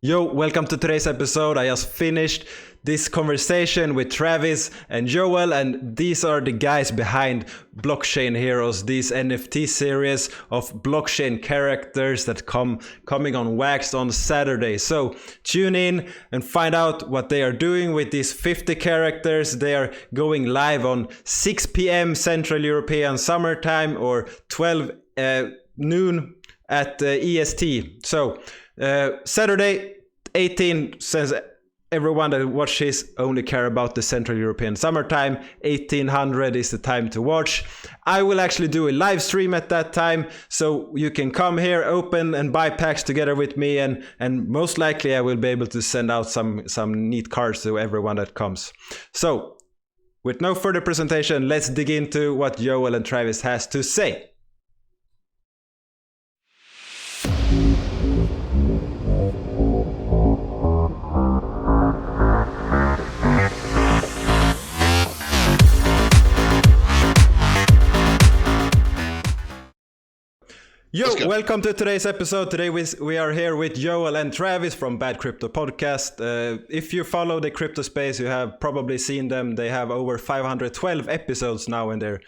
Yo, welcome to today's episode. I just finished this conversation with Travis and Joel, and these are the guys behind Blockchain Heroes, this NFT series of blockchain characters that coming on Wax on Saturday. So tune in and find out what they are doing with these 50 characters. They are going live on 6 p.m. Central European Summertime or 12 noon at EST. So Saturday 18, since everyone that watches only care about the Central European summertime, 1800 is the time to watch. I will actually do a live stream at that time, so you can come here, open and buy packs together with me, and most likely I will be able to send out some neat cards to everyone that comes. So with no further presentation, let's dig into what Joel and Travis has to say. Yo, welcome to today's episode. Today we are here with Joel and Travis from Badcrypto podcast. If you follow the crypto space, you have probably seen them. They have over 512 episodes now in their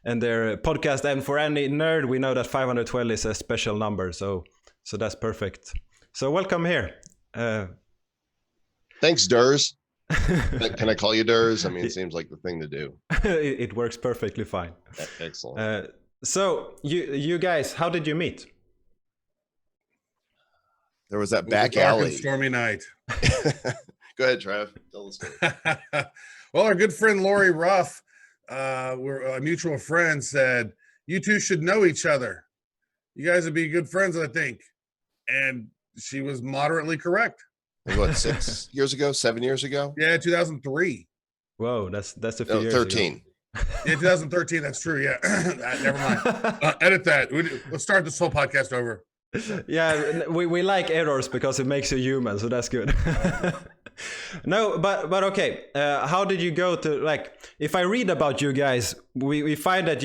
podcast. And for any nerd, we know that 512 is a special number. So that's perfect. So welcome here. Thanks, Durs. Can I call you Durs? I mean, it seems like the thing to do. It works perfectly fine. Excellent. So you guys, how did you meet? There was that back alley. Dark and stormy night. Go ahead, Trav. Tell the story. Well, our good friend Lori Ruff, we're a mutual friend, said, "You two should know each other. You guys would be good friends, I think." And she was moderately correct. What, 6 years ago? 7 years ago? Yeah, 2003. Whoa, that's a few years 13. ago. Yeah, 2013. That's true. Yeah, never mind. Edit that. Let's start this whole podcast over. Yeah, we like errors because it makes you human, so that's good. No, but okay. How did you go to, like? If I read about you guys, we find that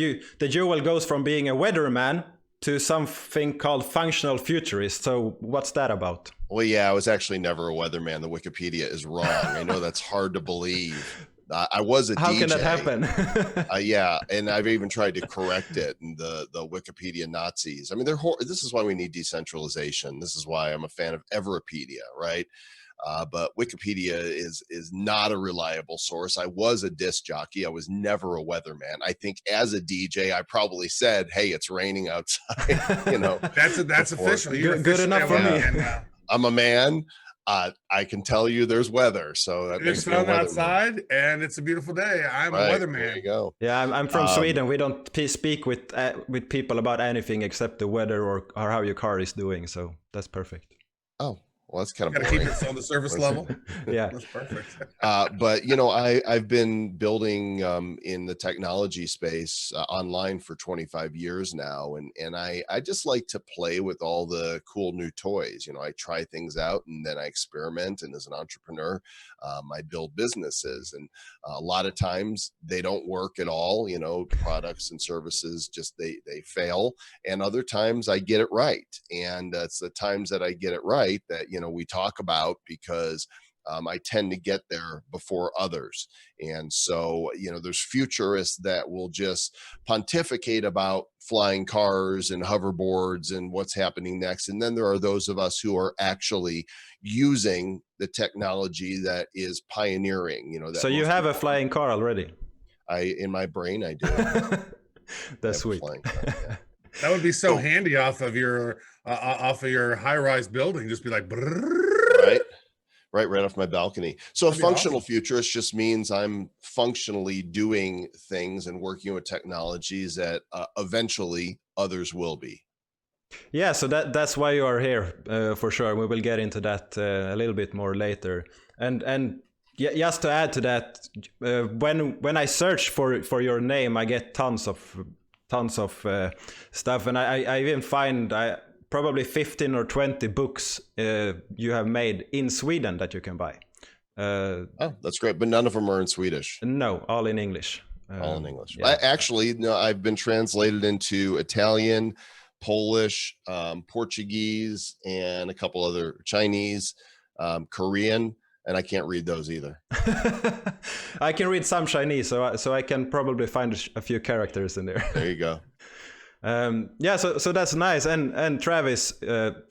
Joel goes from being a weatherman to something called functional futurist. So what's that about? Well, yeah, I was actually never a weatherman. The Wikipedia is wrong. I know that's hard to believe. I was a DJ. How can that happen? Yeah, and I've even tried to correct it. And the Wikipedia Nazis. I mean, this is why we need decentralization. This is why I'm a fan of Everpedia, right? But Wikipedia is not a reliable source. I was a disc jockey. I was never a weatherman. I think as a DJ, I probably said, "Hey, it's raining outside." You know, that's official. Good enough for me. I'm a man. I can tell you there's weather, so that it's sun outside and it's a beautiful day. I'm a weatherman. There you go. Yeah, I'm from Sweden. We don't speak with people about anything except the weather or how your car is doing. So that's perfect. Oh, well, that's kind of gotta keep it on the surface level. Yeah, that's perfect. But you know, I've been building in the technology space online for 25 years now, and I just like to play with all the cool new toys. You know, I try things out and then I experiment. And as an entrepreneur, I build businesses, and a lot of times they don't work at all. You know, products and services just they fail, and other times I get it right. And it's the times that I get it right that we talk about, because I tend to get there before others. And so, there's futurists that will just pontificate about flying cars and hoverboards and what's happening next. And then there are those of us who are actually using the technology that is pioneering, so you have a flying car already? In my brain, I do. That's sweet. Yeah. That would be so handy off of your high-rise building. Just be like, right off my balcony. So a functional futurist just means I'm functionally doing things and working with technologies that eventually others will be. Yeah, so that's why you are here, for sure. We will get into that a little bit more later. And yeah, just to add to that, when I search for your name, I get tons of stuff, and I even find probably 15 or 20 books you have made in Sweden that you can buy. Oh, that's great, but none of them are in Swedish. No, all in English. All in English. Yeah. Actually, no, I've been translated into Italian, Polish, Portuguese, and a couple other Chinese. Korean, and I can't read those either. I can read some Chinese, so I can probably find a few characters in there. There you go. Yeah, so that's nice. And Travis,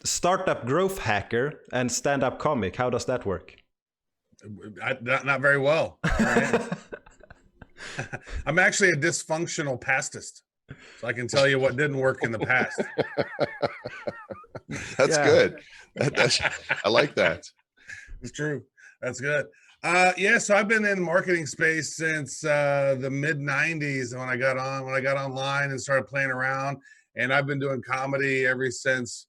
startup growth hacker and stand-up comic. How does that work? Not very well. I'm actually a dysfunctional pastist, so I can tell you what didn't work in the past. That's good. I like that. It's true. That's good. Yeah, so I've been in the marketing space since the mid '90s when I got online and started playing around, and I've been doing comedy ever since.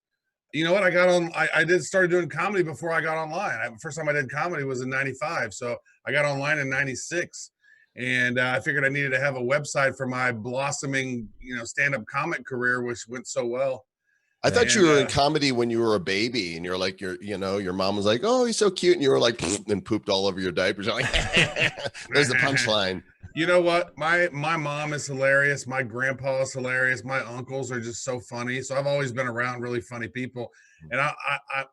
You know what? I started doing comedy before I got online. First time I did comedy was in '95, so I got online in '96, and I figured I needed to have a website for my blossoming, stand-up comic career, which went so well. I thought you were in comedy when you were a baby, and you're like, your mom was like, "Oh, he's so cute," and you were like, and pooped all over your diapers. You're like, there's the punchline. You know what? My mom is hilarious. My grandpa is hilarious. My uncles are just so funny. So I've always been around really funny people, and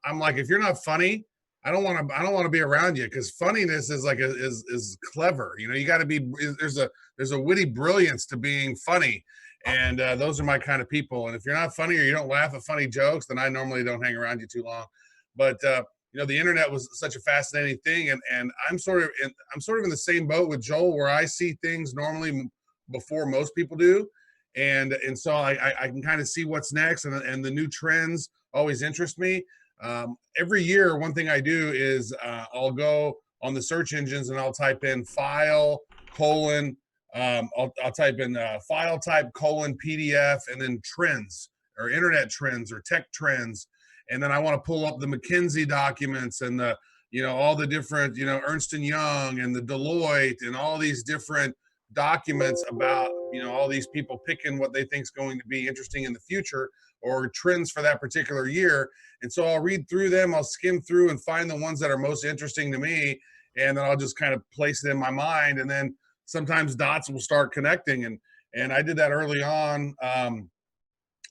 I'm like, if you're not funny, I don't want to be around you, because funniness is like is clever. You got to be. There's a witty brilliance to being funny. And those are my kind of people. And if you're not funny or you don't laugh at funny jokes, then I normally don't hang around you too long. But the internet was such a fascinating thing, and I'm sort of in the same boat with Joel, where I see things normally before most people do, and so I can kind of see what's next, and the new trends always interest me. Every year, one thing I do is I'll go on the search engines and I'll type in file : I'll type in file type : PDF, and then trends or internet trends or tech trends. And then I want to pull up the McKinsey documents and the, all the different, Ernst & Young and the Deloitte and all these different documents about, all these people picking what they think is going to be interesting in the future or trends for that particular year. And so I'll read through them, I'll skim through and find the ones that are most interesting to me. And then I'll just kind of place it in my mind. And then sometimes dots will start connecting, and I did that early on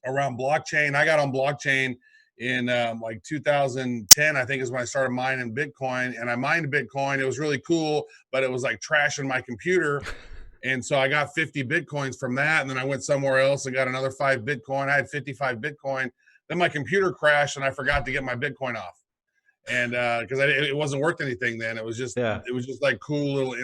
around blockchain. I got on blockchain in like 2010, I think, is when I started mining Bitcoin, and I mined Bitcoin. It was really cool, but it was like trashing my computer. And so I got 50 Bitcoins from that, and then I went somewhere else and got another 5 Bitcoin. I had 55 Bitcoin. Then my computer crashed and I forgot to get my Bitcoin off. And because it wasn't worth anything then. It was just like cool little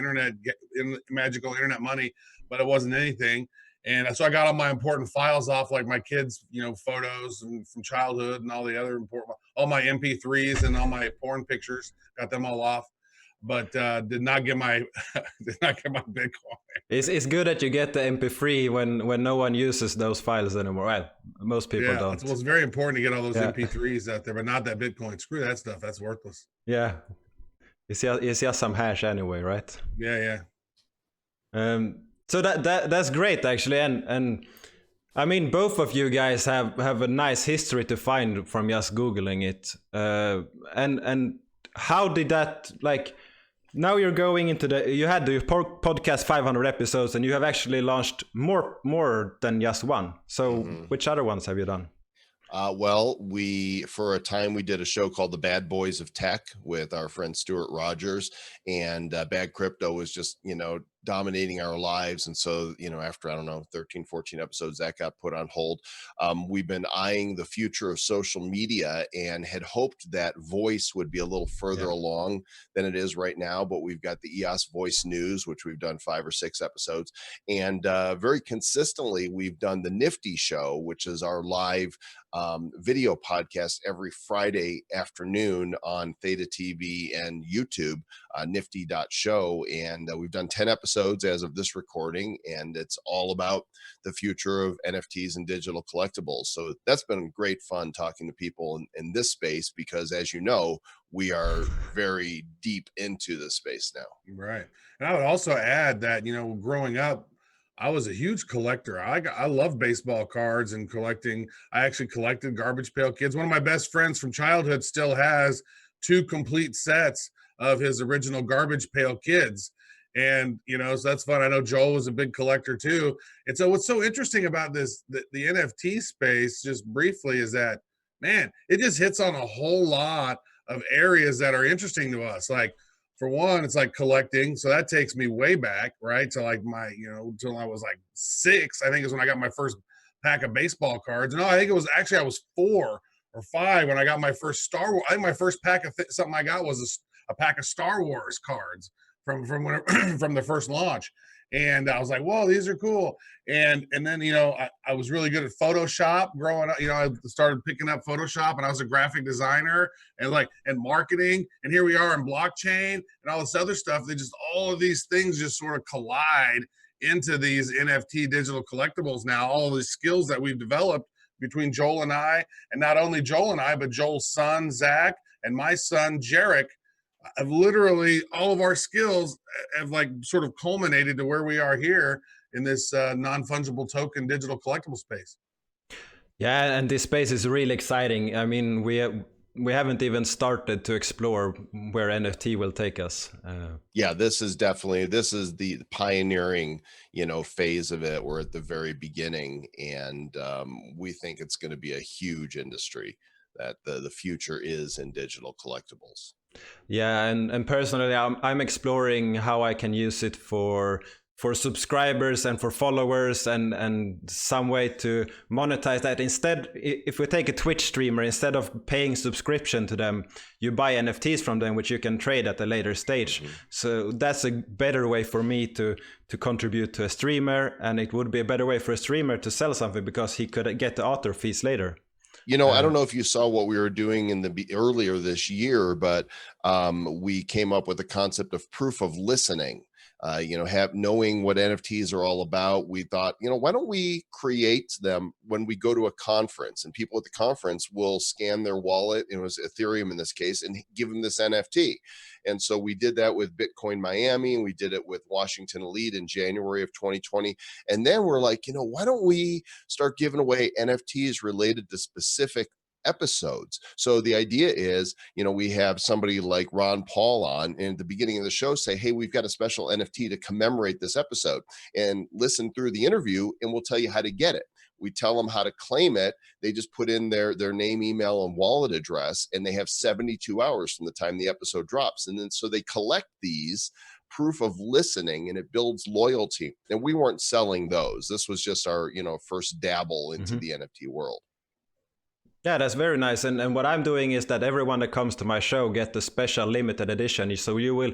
magical internet money, but it wasn't anything. And so I got all my important files off, like my kids, photos from childhood and all the other important, all my MP3s and all my porn pictures, got them all off. But did not get my Bitcoin. It's good that you get the MP3 when no one uses those files anymore. Well, most people don't. Well, it's very important to get all those MP3s out there, but not that Bitcoin. Screw that stuff. That's worthless. Yeah, it's just some hash anyway, right? Yeah. So that's great, actually, and I mean, both of you guys have a nice history to find from just Googling it. And how did that, like? Now you're going into you had the podcast 500 episodes, and you have actually launched more than just one. So which other ones have you done? Well, for a time, we did a show called The Bad Boys of Tech with our friend Stuart Rogers, and Badcrypto was just, dominating our lives. And so, after, 13, 14 episodes, that got put on hold. We've been eyeing the future of social media and had hoped that voice would be a little further along than it is right now. But we've got the EOS Voice News, which we've done 5 or 6 episodes. And very consistently, we've done the Nifty Show, which is our live video podcast every Friday afternoon on Theta TV and YouTube, nifty.show. And we've done 10 episodes as of this recording, and it's all about the future of NFTs and digital collectibles. So that's been great fun talking to people in this space, because as you know, we are very deep into this space now. Right. And I would also add that, growing up, I was a huge collector. I love baseball cards and collecting. I actually collected Garbage Pail Kids. One of my best friends from childhood still has 2 complete sets of his original Garbage Pail Kids. And, so that's fun. I know Joel was a big collector too. And so what's so interesting about the NFT space, just briefly, is that, man, it just hits on a whole lot of areas that are interesting to us. Like, for one, it's like collecting. So that takes me way back, right? To like my, till I was like 6, I think is when I got my first pack of baseball cards. No, I think it was actually, I was 4 or 5 when I got my first Star Wars. I think my first pack of something I got was a pack of Star Wars cards from when from the first launch. And I was like, whoa, these are cool. And then, I was really good at Photoshop growing up. I started picking up Photoshop, and I was a graphic designer and marketing. And here we are in blockchain and all this other stuff. All of these things just sort of collide into these NFT digital collectibles now, all of these skills that we've developed between Joel and I, and not only Joel and I, but Joel's son, Zach, and my son, Jarek. Have literally all of our skills have sort of culminated to where we are here in this non-fungible token digital collectible space. Yeah, and this space is really exciting. I mean, we haven't even started to explore where NFT will take us. Yeah, this is the pioneering, phase of it. We're at the very beginning, and we think it's going to be a huge industry. That the future is in digital collectibles. Yeah, and personally, I'm exploring how I can use it for subscribers and for followers, and some way to monetize that. Instead, if we take a Twitch streamer, instead of paying subscription to them, you buy NFTs from them, which you can trade at a later stage. Mm-hmm. So that's a better way for me to contribute to a streamer, and it would be a better way for a streamer to sell something because he could get the author fees later. I don't know if you saw what we were doing earlier this year, but we came up with the concept of proof of listening. Knowing what NFTs are all about, we thought, why don't we create them when we go to a conference, and people at the conference will scan their wallet, it was Ethereum in this case, and give them this NFT. And so we did that with Bitcoin Miami, and we did it with Washington Elite in January of 2020. And then we're like, why don't we start giving away NFTs related to specific episodes? So the idea is, we have somebody like Ron Paul on, and at the beginning of the show say, hey, we've got a special NFT to commemorate this episode, and listen through the interview, and we'll tell you how to get it. We tell them how to claim it. They just put in their name, email, and wallet address, and they have 72 hours from the time the episode drops. And then so they collect these proof of listening, and it builds loyalty. And we weren't selling those. This was just our, first dabble into the NFT world. Yeah, that's very nice. And what I'm doing is that everyone that comes to my show get the special limited edition. So you will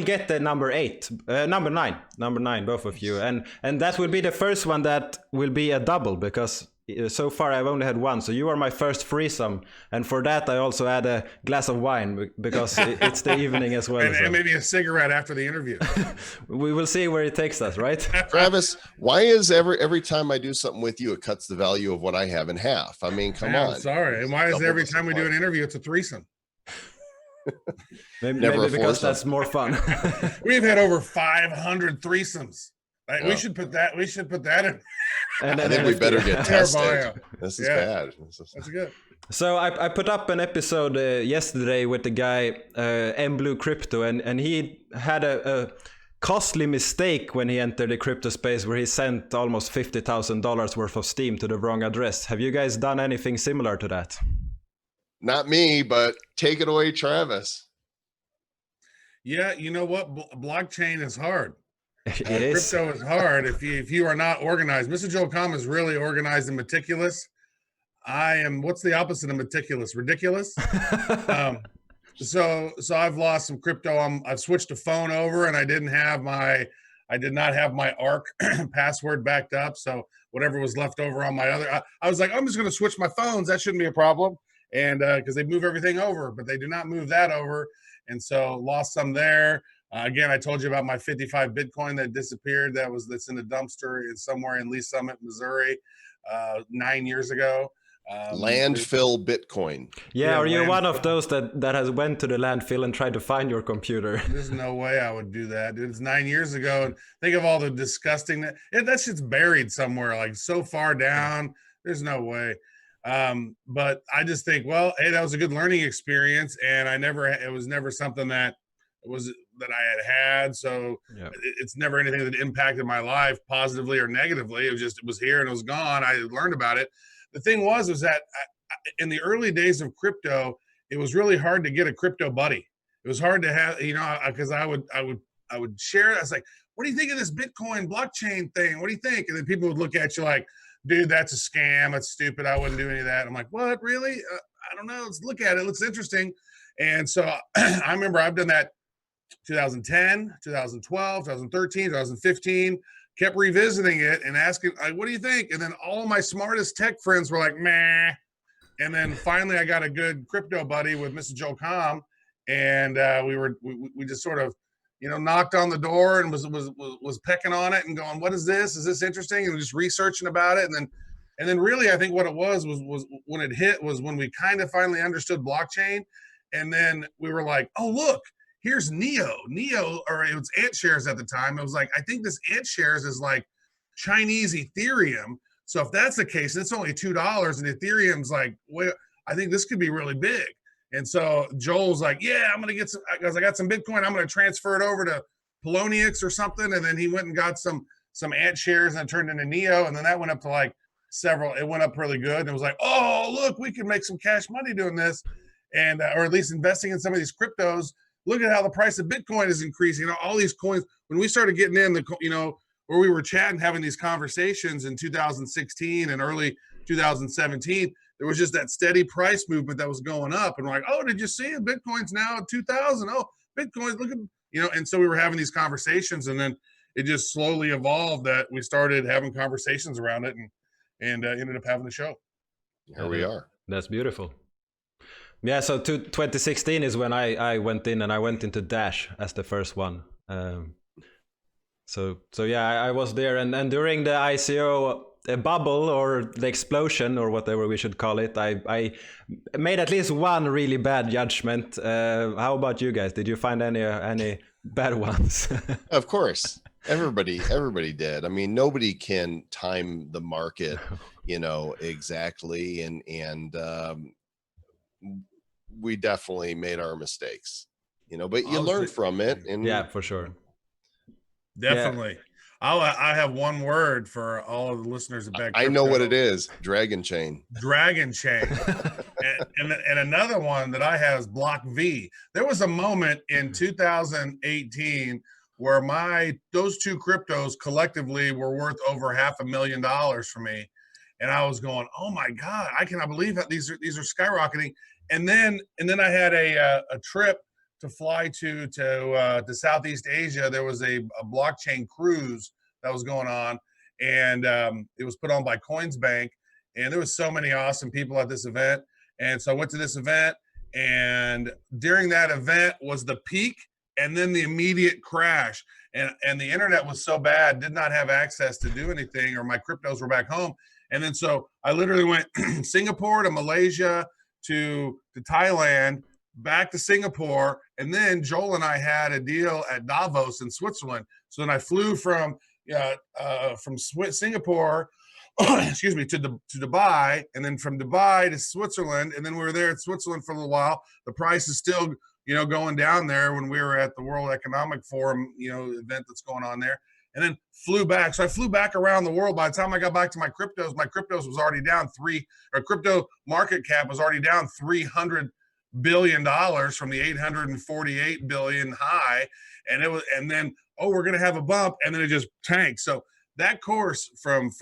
get the number 9, both of you. And that will be the first one that will be a double, because so far I've only had one. So you are my first threesome. And for that, I also add a glass of wine, because it's the evening as well. And maybe a cigarette after the interview. We will see where it takes us, right? Travis, why is every time I do something with you, it cuts the value of what I have in half? I mean, come on. Sorry. And why is every time we do an interview, it's a threesome? maybe because that's more fun. We've had over 500 threesomes. Wow. We should put that in. And I think we better get tested. This is bad. That's good. So I put up an episode yesterday with the guy Blue Crypto, and he had a costly mistake when he entered the crypto space, where he sent almost $50,000 worth of Steam to the wrong address. Have you guys done anything similar to that? Not me, but take it away, Travis. Yeah, you know what? Blockchain is hard. Crypto is hard if you are not organized. Mr. Joel Comm is really organized and meticulous. I am, what's the opposite of meticulous? Ridiculous. So I've lost some crypto. I've switched a phone over, and I did not have my ARC password backed up. So whatever was left over on my other, I was like, I'm just going to switch my phones. That shouldn't be a problem. And because they move everything over, but they do not move that over. And so lost some there. Again, I told you about my 55 Bitcoin that disappeared. That's in a dumpster somewhere in Lee Summit, Missouri, 9 years ago. Landfill Bitcoin. Yeah, or you're one of those that has went to the landfill and tried to find your computer. There's no way I would do that, dude. It's 9 years ago, and think of all the disgusting that shit's buried somewhere, like so far down. There's no way. But I just think, well, hey, that was a good learning experience, and it was never something that I had. So it's never anything that impacted my life positively or negatively. It was here and it was gone. I learned about it. The thing was that in the early days of crypto, it was really hard to get a crypto buddy. It was hard to have, because I would share it. I was like, what do you think of this Bitcoin blockchain thing? What do you think? And then people would look at you like, dude, that's a scam. That's stupid. I wouldn't do any of that. I'm like, what, really? I don't know. Let's look at it. It looks interesting. And so I remember I've done that 2010, 2012, 2013, 2015, kept revisiting it and asking, like, what do you think? And then all my smartest tech friends were like, meh. And then finally I got a good crypto buddy with Mr. Joel Comm. And we just sort of, knocked on the door and was pecking on it and going, what is this? Is this interesting? And just researching about it. And then really, I think what it was when it hit was when we kind of finally understood blockchain. And then we were like, oh, look, here's Neo, or it was AntShares at the time. It was like, I think this AntShares is like Chinese Ethereum. So if that's the case, it's only $2 and Ethereum's like, well, I think this could be really big. And so Joel's like, yeah, I'm going to get some, because I got some Bitcoin. I'm going to transfer it over to Poloniex or something. And then he went and got some AntShares and it turned into Neo. And then that went up to like it went up really good. And it was like, oh, look, we can make some cash money doing this. And, or at least investing in some of these cryptos. Look at how the price of Bitcoin is increasing. All these coins, when we started getting in where we were chatting, having these conversations in 2016 and early 2017, there was just that steady price movement that was going up. And we're like, oh, did you see it? Bitcoin's now at 2,000. Oh, Bitcoin's looking, and so we were having these conversations, and then it just slowly evolved that we started having conversations around it and ended up having the show. Here we are. That's beautiful. Yeah, so 2016 is when I went in, and I went into Dash as the first one. So yeah, I was there, and during the ICO bubble or the explosion or whatever we should call it, I made at least one really bad judgment. How about you guys? Did you find any bad ones? Of course. Everybody did. I mean, nobody can time the market, exactly. And we definitely made our mistakes, but you learn from it. And yeah, for sure. Definitely. Yeah. I have one word for all of the listeners of Badcrypto. I know what it is. Dragon chain. Dragon chain. and another one that I have is Block V. There was a moment in 2018 where those two cryptos collectively were worth over $500,000 for me. And I was going, oh my God, I cannot believe that these are skyrocketing. And then I had a trip to fly to Southeast Asia. There was a blockchain cruise that was going on, and it was put on by Coinsbank, and there was so many awesome people at this event. And so I went to this event, and during that event was the peak and then the immediate crash. And the internet was so bad, did not have access to do anything, or my cryptos were back home. And then so I literally went Singapore to Malaysia to Thailand, back to Singapore, and then Joel and I had a deal at Davos in Switzerland. So then I flew from Singapore, excuse me, to Dubai, and then from Dubai to Switzerland, and then we were there at Switzerland for a little while. The price is still, going down there when we were at the World Economic Forum, event that's going on there, and then flew back. So I flew back around the world. By the time I got back to my cryptos was already down crypto market cap was already down $300 billion from the 848 billion high, and then we're gonna have a bump, and then it just tanked. So that course from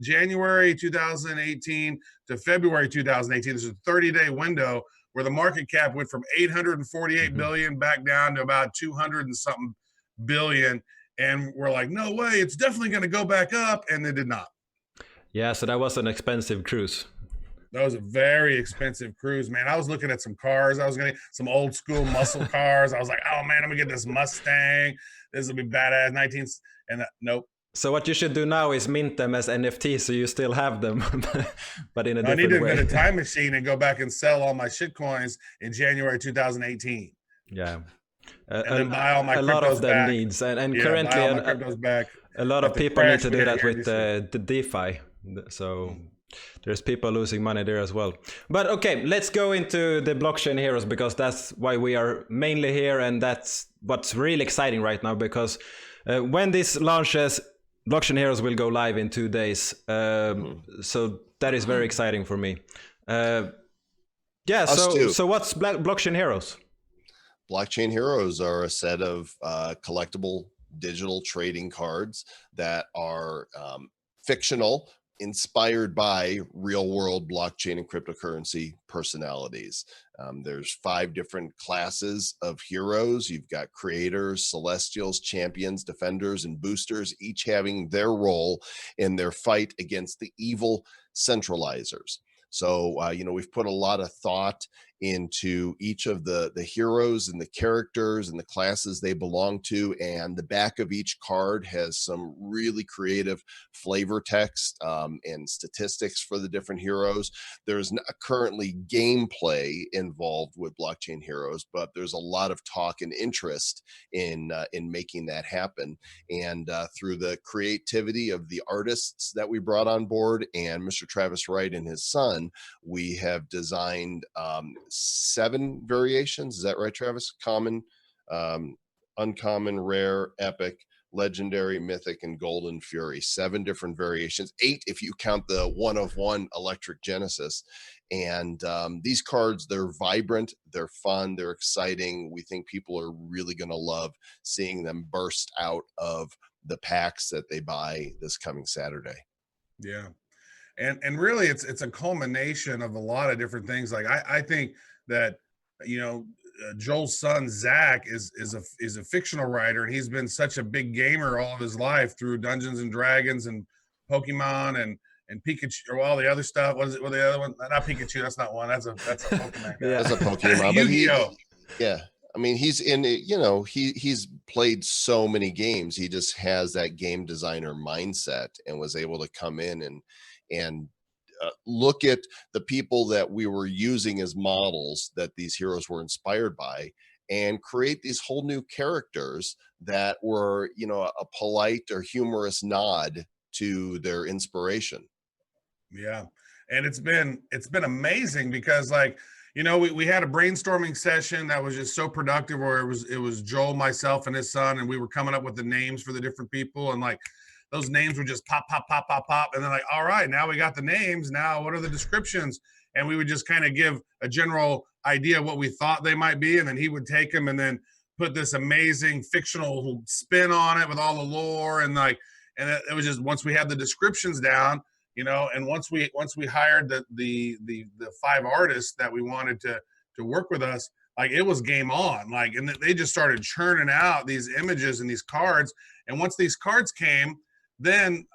January 2018 to February 2018, there's a 30-day window where the market cap went from 848 billion back down to about 200 and something billion, and we're like, no way, it's definitely going to go back up, and it did not. Yeah, so that was an expensive cruise. That was a very expensive cruise, man. I was looking at some cars. I was going to get some old school muscle cars. I was like, oh man, I'm going to get this Mustang. This will be badass. Nope. So what you should do now is mint them as NFTs, so you still have them, but in a different way. I need to invent a time machine and go back and sell all my shit coins in January 2018. Yeah. And then buy all my cryptos back. A lot of them needs, and currently a lot of people need to do that with the DeFi. So there's people losing money there as well. But okay, let's go into the blockchain heroes, because that's why we are mainly here, and that's what's really exciting right now, because when this launches, Blockchain Heroes will go live in 2 days. So that is very exciting for me. Yeah, Yeah. Us So too. so what's blockchain heroes? Blockchain heroes are a set of collectible digital trading cards that are fictional, inspired by real world blockchain and cryptocurrency personalities. There's 5 different classes of heroes. You've got creators, celestials, champions, defenders, and boosters, each having their role in their fight against the evil centralizers. So, we've put a lot of thought into each of the heroes and the characters and the classes they belong to, and the back of each card has some really creative flavor text and statistics for the different heroes. There's not currently gameplay involved with blockchain heroes, but there's a lot of talk and interest in making that happen. And through the creativity of the artists that we brought on board and Mr. Travis Wright and his son, we have designed 7 variations. Is that right, Travis? Common, uncommon, rare, epic, legendary, mythic, and golden fury. 7 different variations, 8 if you count the 1 of 1 electric genesis. And these cards, they're vibrant, they're fun, they're exciting. We think people are really going to love seeing them burst out of the packs that they buy this coming Saturday. Yeah. And really it's a culmination of a lot of different things. Like I think that, Joel's son Zach is a fictional writer, and he's been such a big gamer all of his life through Dungeons and Dragons and Pokemon and Pikachu, or all the other stuff. What is it? Well, the other one, not Pikachu. That's not one. That's a Pokemon guy. That's a Pokemon. Yu-Gi-Oh. Yeah. I mean, he's in it, he's played so many games. He just has that game designer mindset and was able to come in and look at the people that we were using as models that these heroes were inspired by, and create these whole new characters that were, a polite or humorous nod to their inspiration. Yeah. And it's been amazing because, like, we had a brainstorming session that was just so productive, where it was Joel, myself, and his son, and we were coming up with the names for the different people, and like those names would just pop, pop, pop, pop, pop. And then, like, all right, now we got the names. Now what are the descriptions? And we would just kind of give a general idea of what we thought they might be. And then he would take them and then put this amazing fictional spin on it with all the lore. And it was just, once we had the descriptions down, and once we hired the 5 artists that we wanted to work with us, like, it was game on. Like, and they just started churning out these images and these cards. And once these cards came, then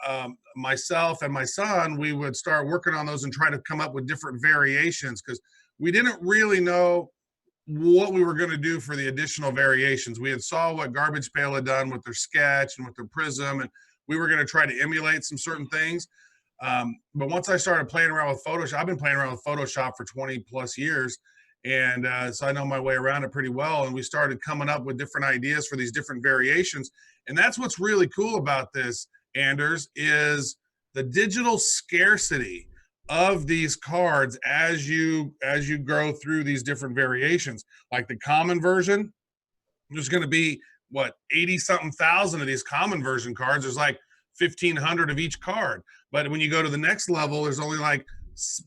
myself and my son, we would start working on those and try to come up with different variations, because we didn't really know what we were going to do for the additional variations. We had saw what Garbage Pail had done with their sketch and with their prism, and we were going to try to emulate some certain things. But once I started playing around with Photoshop, I've been playing around with Photoshop for 20 plus years. And so I know my way around it pretty well. And we started coming up with different ideas for these different variations. And that's what's really cool about this, Anders, is the digital scarcity of these cards as you grow through these different variations. Like the common version, there's going to be 80 something thousand of these common version cards. There's like 1,500 of each card. But when you go to the next level, there's only like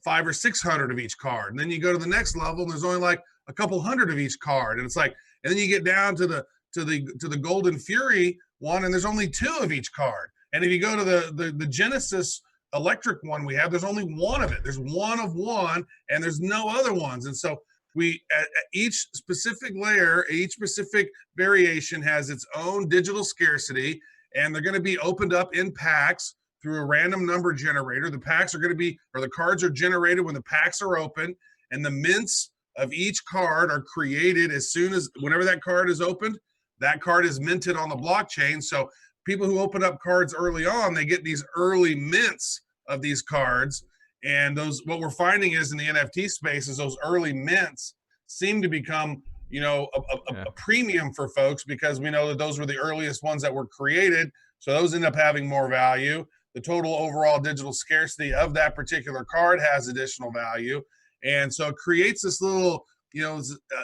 500 or 600 of each card. And then you go to the next level, and there's only like a couple hundred of each card. And it's like, and then you get down to the Golden Fury one, and there's only 2 of each card. And if you go to the Genesis electric one we have, there's only 1 of it. There's 1 of 1, and there's no other ones. And so we, at each specific layer, each specific variation has its own digital scarcity, and they're going to be opened up in packs through a random number generator. The packs are going to be, or the cards are generated when the packs are open, and the mints of each card are created whenever that card is opened. That card is minted on the blockchain. So people who open up cards early on, they get these early mints of these cards. And what we're finding is, in the NFT space, is those early mints seem to become, a premium for folks, because we know that those were the earliest ones that were created. So those end up having more value. The total overall digital scarcity of that particular card has additional value. And so it creates this little,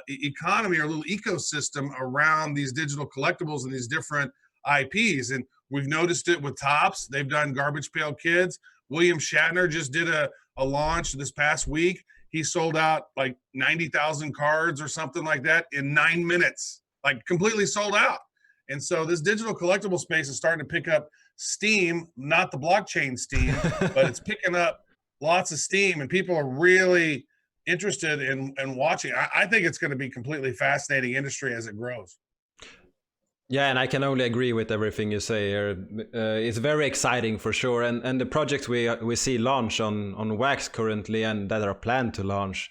economy or little ecosystem around these digital collectibles and these different IPs. And we've noticed it with Topps. They've done Garbage Pail Kids. William Shatner just did a launch this past week. he sold out like 90,000 cards or something like that in 9 minutes, like completely sold out. And so this digital collectible space is starting to pick up steam, not the blockchain steam, but it's picking up lots of steam, and people are really interested in watching. I think it's going to be completely fascinating industry as it grows. Yeah, and I can only agree with everything you say here. It's very exciting for sure, and the projects we see launch on Wax currently and that are planned to launch,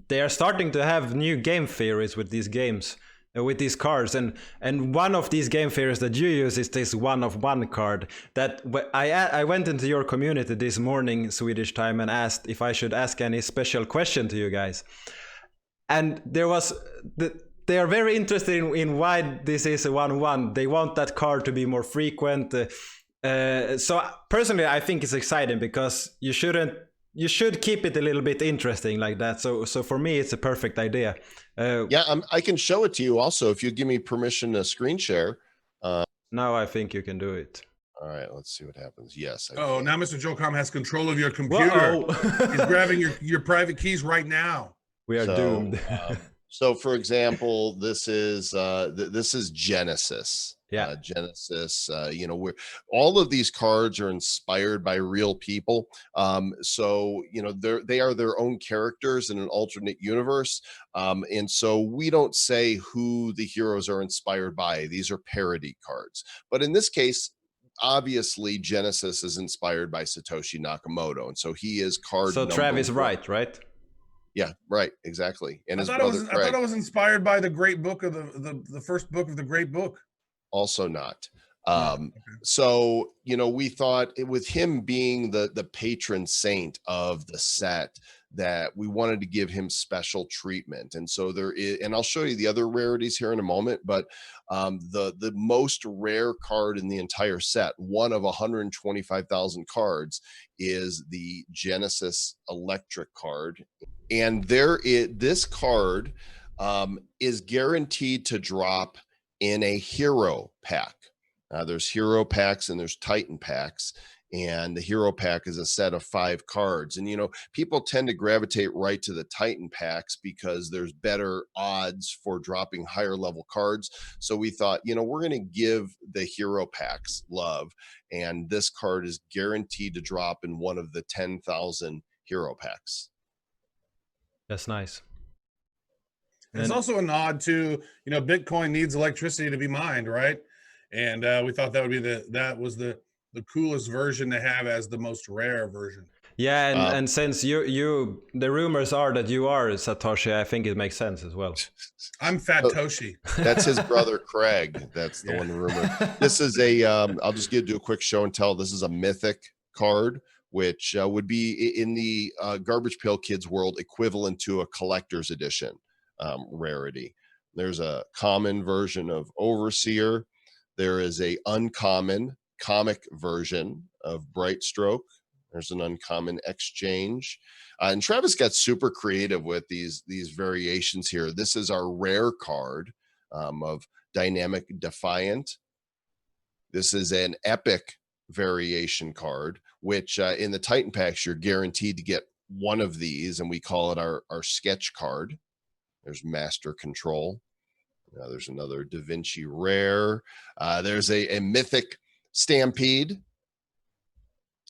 they are starting to have new game theories with these games, with these cards, and one of these game theories that you use is this one-of-one card. That I went into your community this morning Swedish time and asked if I should ask any special question to you guys, and there was they are very interested in why this is a 1-1. They want that card to be more frequent. So personally, I think it's exciting because you should keep it a little bit interesting like that. So for me, it's a perfect idea. Yeah, I can show it to you also if you give me permission to screen share. Now I think you can do it. All right, let's see what happens. Yes. Now Mr. Joe Comm has control of your computer. He's grabbing your private keys right now. We are doomed. So, for example, this is Genesis. Yeah, Genesis. Where all of these cards are inspired by real people. So they are their own characters in an alternate universe. And so we don't say who the heroes are inspired by. These are parody cards. But in this case, obviously Genesis is inspired by Satoshi Nakamoto, and so he is card. So Travis Wright, right? Yeah, right, exactly. And I thought it was inspired by the Great Book of the first book of the Great Book. Also not. Okay. So we thought with him being the patron saint of the set, that we wanted to give him special treatment. And so there is, and I'll show you the other rarities here in a moment, but the most rare card in the entire set, one of 125,000 cards, is the Genesis Electric card. And this card is guaranteed to drop in a hero pack. There's hero packs and there's Titan packs, and the hero pack is a set of 5 cards. And people tend to gravitate right to the Titan packs because there's better odds for dropping higher level cards. So we thought, we're going to give the hero packs love, and this card is guaranteed to drop in one of the 10,000 hero packs. That's nice. It's also a nod to, Bitcoin needs electricity to be mined, right? And we thought that would be the coolest version to have as the most rare version. Yeah, and since the rumors are that you are Satoshi, I think it makes sense as well. I'm Fatoshi. That's his brother Craig. That's the one rumor. This is I'll just do a quick show and tell. This is a mythic card, which would be in the Garbage Pail Kids world equivalent to a collector's edition rarity. There's a common version of Overseer. There is a uncommon comic version of Bright Stroke. There's an uncommon Exchange. And Travis got super creative with these variations here. This is our rare card of Dynamic Defiant. This is an epic variation card, which in the Titan packs, you're guaranteed to get one of these, and we call it our sketch card. There's Master Control. There's another Da Vinci Rare. There's a Mythic Stampede.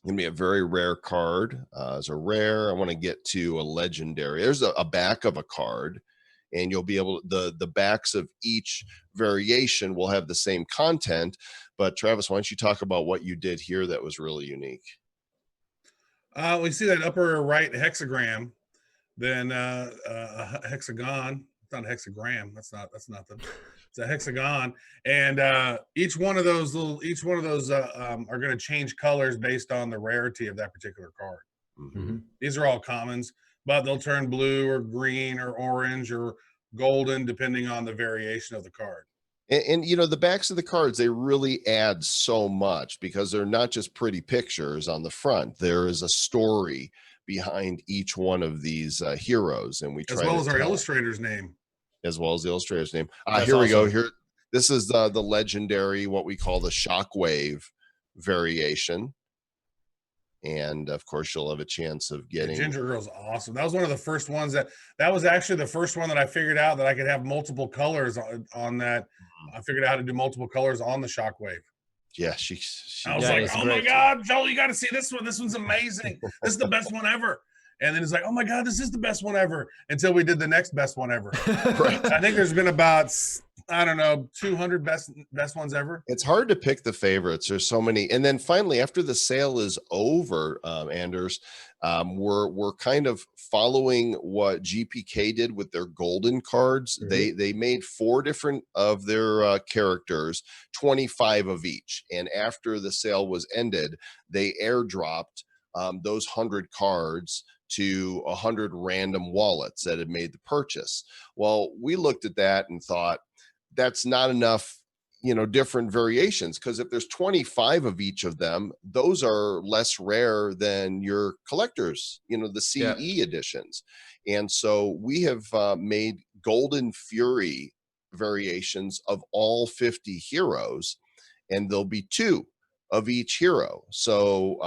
Gonna be a very rare card. As a rare, I want to get to a legendary. There's a back of a card, and you'll be able to, the backs of each variation will have the same content. But Travis, why don't you talk about what you did here that was really unique? We see that upper right hexagram, then a hexagon. It's not a hexagram. That's not it's a hexagon. And each one of those are going to change colors based on the rarity of that particular card. Mm-hmm. These are all commons, but they'll turn blue or green or orange or golden depending on the variation of the card. And the backs of the cards, they really add so much because they're not just pretty pictures on the front. There is a story behind each one of these heroes, and we try as well as our illustrator's name. As well as the illustrator's name. Here we go. Here, this is the legendary, what we call the Shockwave variation. And of course, you'll have a chance of getting. Ginger Girl's awesome. That was one of the first ones that was actually the first one that I figured out that I could have multiple colors on that. I figured out how to do multiple colors on the Shockwave. Yeah, she I was Yeah, like, it's oh great. my God, Joel, you got to see this one. This one's amazing. This is the best one ever. And then it's like, oh my God, this is the best one ever. Until we did the next best one ever. Right. I think there's been about, I don't know, 200 best ones ever. It's hard to pick the favorites. There's so many. And then finally, after the sale is over, Anders, we're kind of following what GPK did with their golden cards. They made 4 different of their characters, 25 of each. And after the sale was ended, they airdropped those 100 cards to 100 random wallets that had made the purchase. Well, we looked at that and thought, that's not enough, different variations, because if there's 25 of each of them, those are less rare than your collectors, the CE editions. And so we have made Golden Fury variations of all 50 heroes, and there'll be 2 of each hero. So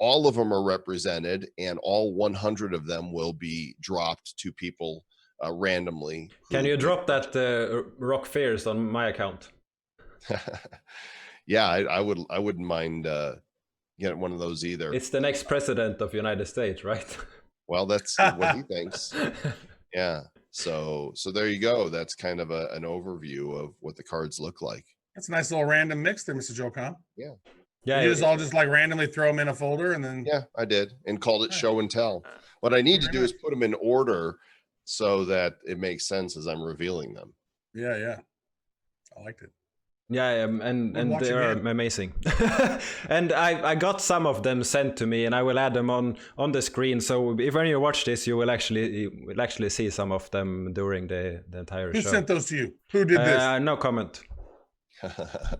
all of them are represented, and all 100 of them will be dropped to people randomly. Can you drop that Rock Fears on my account? Yeah, I wouldn't mind getting one of those either. It's the next president of United States, right? Well, that's what he thinks. Yeah. So there you go. That's kind of an overview of what the cards look like. That's a nice little random mix there, Mr. Joel Comm. Yeah. Yeah, you just like randomly throw them in a folder and then. Yeah, I did, and called it show and tell. What I need to do is put them in order so that it makes sense as I'm revealing them. Yeah. I liked it. Yeah, and they're amazing. And I got some of them sent to me, and I will add them on the screen. So if when you watch this, you will actually see some of them during the entire show. Who sent those to you? Who did this? No comment.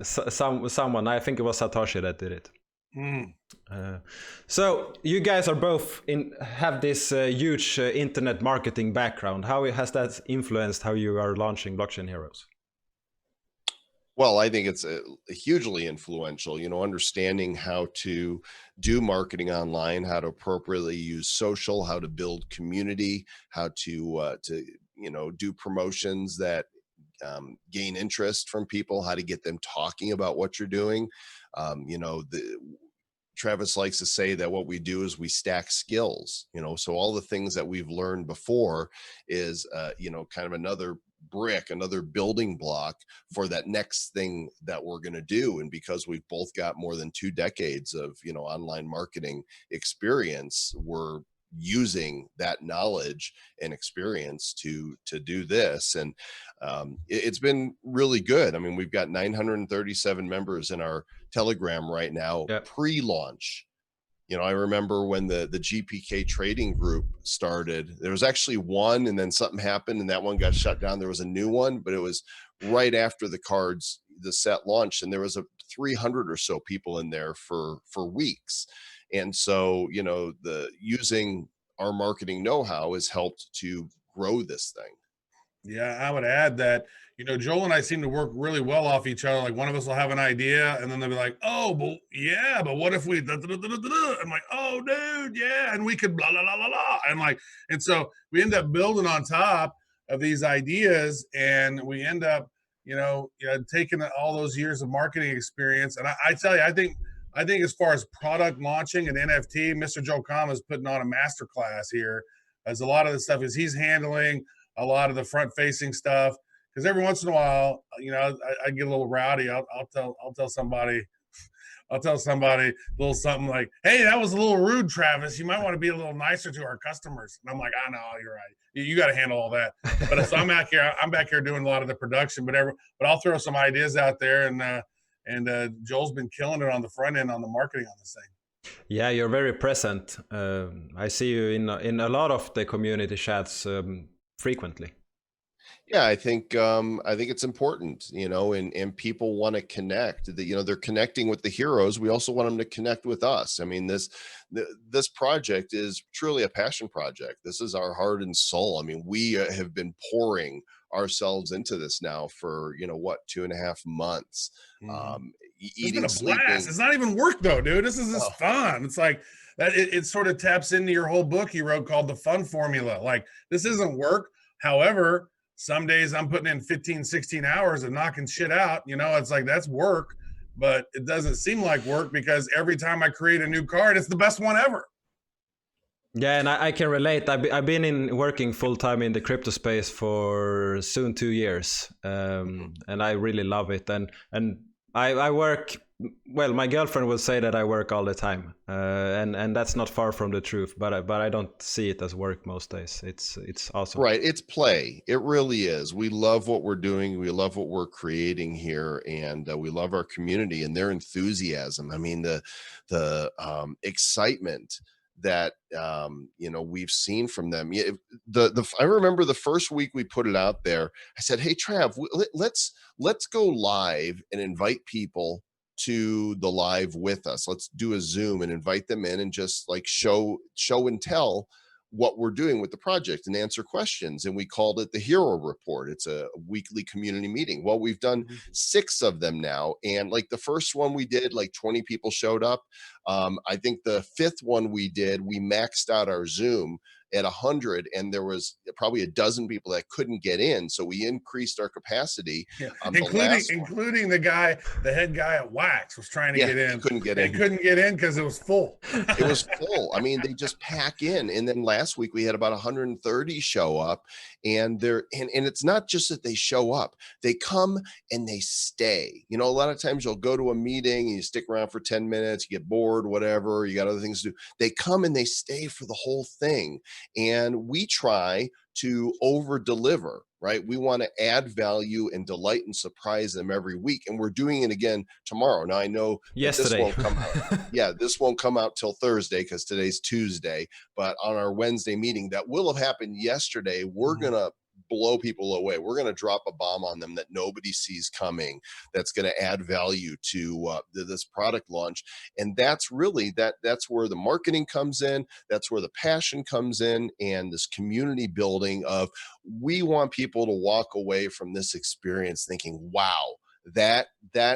Someone, I think it was Satoshi that did it. So you guys are both have this huge internet marketing background. How has that influenced how you are launching Blockchain Heroes? Well, I think it's hugely influential, understanding how to do marketing online, how to appropriately use social, how to build community, how to do promotions that gain interest from people, how to get them talking about what you're doing. Travis likes to say that what we do is we stack skills, so all the things that we've learned before is, kind of another brick, another building block for that next thing that we're going to do. And because we've both got more than 2 decades of, online marketing experience, we're using that knowledge and experience to do this. And it's been really good. I mean, we've got 937 members in our Telegram right now, pre-launch. I remember when the GPK trading group started, there was actually one, and then something happened and that one got shut down. There was a new one, but it was right after the set launched, and there was 300 or so people in there for weeks. And so, using our marketing know-how has helped to grow this thing. Yeah, I would add that, Joel and I seem to work really well off each other. Like one of us will have an idea and then they'll be like, oh, but what if we, I'm like, oh, dude, yeah. And we could blah, blah, blah, blah, blah. And so we end up building on top of these ideas, and we end up, taking all those years of marketing experience. And I tell you, I think as far as product launching and NFT, Mr. Joel Comm is putting on a masterclass here, as a lot of the stuff is he's handling a lot of the front facing stuff. Because every once in a while, I get a little rowdy. I'll tell somebody a little something like, hey, that was a little rude, Travis. You might want to be a little nicer to our customers. And I'm like, I know, you're right. You got to handle all that. But so I'm back here doing a lot of the production, but I'll throw some ideas out there, and Joel's been killing it on the front end on the marketing on this thing. Yeah, you're very present. I see you in a lot of the community chats frequently. Yeah, I think it's important, and people want to connect. That they're connecting with the heroes. We also want them to connect with us. I mean, this project is truly a passion project. This is our heart and soul. I mean, we have been pouring ourselves into this now for 2.5 months. eating, been a sleeping. blast. It's not even work though, dude. This is just Oh. fun. It's like that. It sort of taps into your whole book you wrote called The Fun Formula. Like this isn't work. However, some days I'm putting in 15, 16 hours and knocking shit out. You know, it's like that's work, but it doesn't seem like work because every time I create a new card, it's the best one ever. Yeah, and I can relate. I've been in working full time in the crypto space for soon 2 years, and I really love it. And I work well. My girlfriend will say that I work all the time, and that's not far from the truth. But I don't see it as work most days. It's awesome. Right, it's play. It really is. We love what we're doing. We love what we're creating here, and we love our community and their enthusiasm. I mean, the excitement that we've seen from them. Yeah, I remember the first week we put it out there, I said, hey Trav, let's go live and invite people to the live with us. Let's do a Zoom and invite them in and just like show and tell what we're doing with the project and answer questions. And we called it the Hero Report. It's a weekly community meeting. Well, we've done 6 of them now. And like the first one we did, like 20 people showed up. I think the 5th one we did, we maxed out our Zoom at 100, and there was probably a dozen people that couldn't get in. So we increased our capacity. Yeah. Including the head guy at Wax was trying to get in. Couldn't get in. They couldn't get in because it was full. It was full. I mean, they just pack in. And then last week we had about 130 show up, and it's not just that they show up, they come and they stay. You know, a lot of times you'll go to a meeting and you stick around for 10 minutes, you get bored, whatever, you got other things to do. They come and they stay for the whole thing. And we try to over deliver, right? We want to add value and delight and surprise them every week. And we're doing it again tomorrow. Now I know yesterday this won't come out. Yeah, this won't come out till Thursday because today's Tuesday. But on our Wednesday meeting that will have happened yesterday, we're going to blow people away. We're going to drop a bomb on them that nobody sees coming. That's going to add value to this product launch. And that's really that's where the marketing comes in. That's where the passion comes in, and this community building of we want people to walk away from this experience thinking, wow, that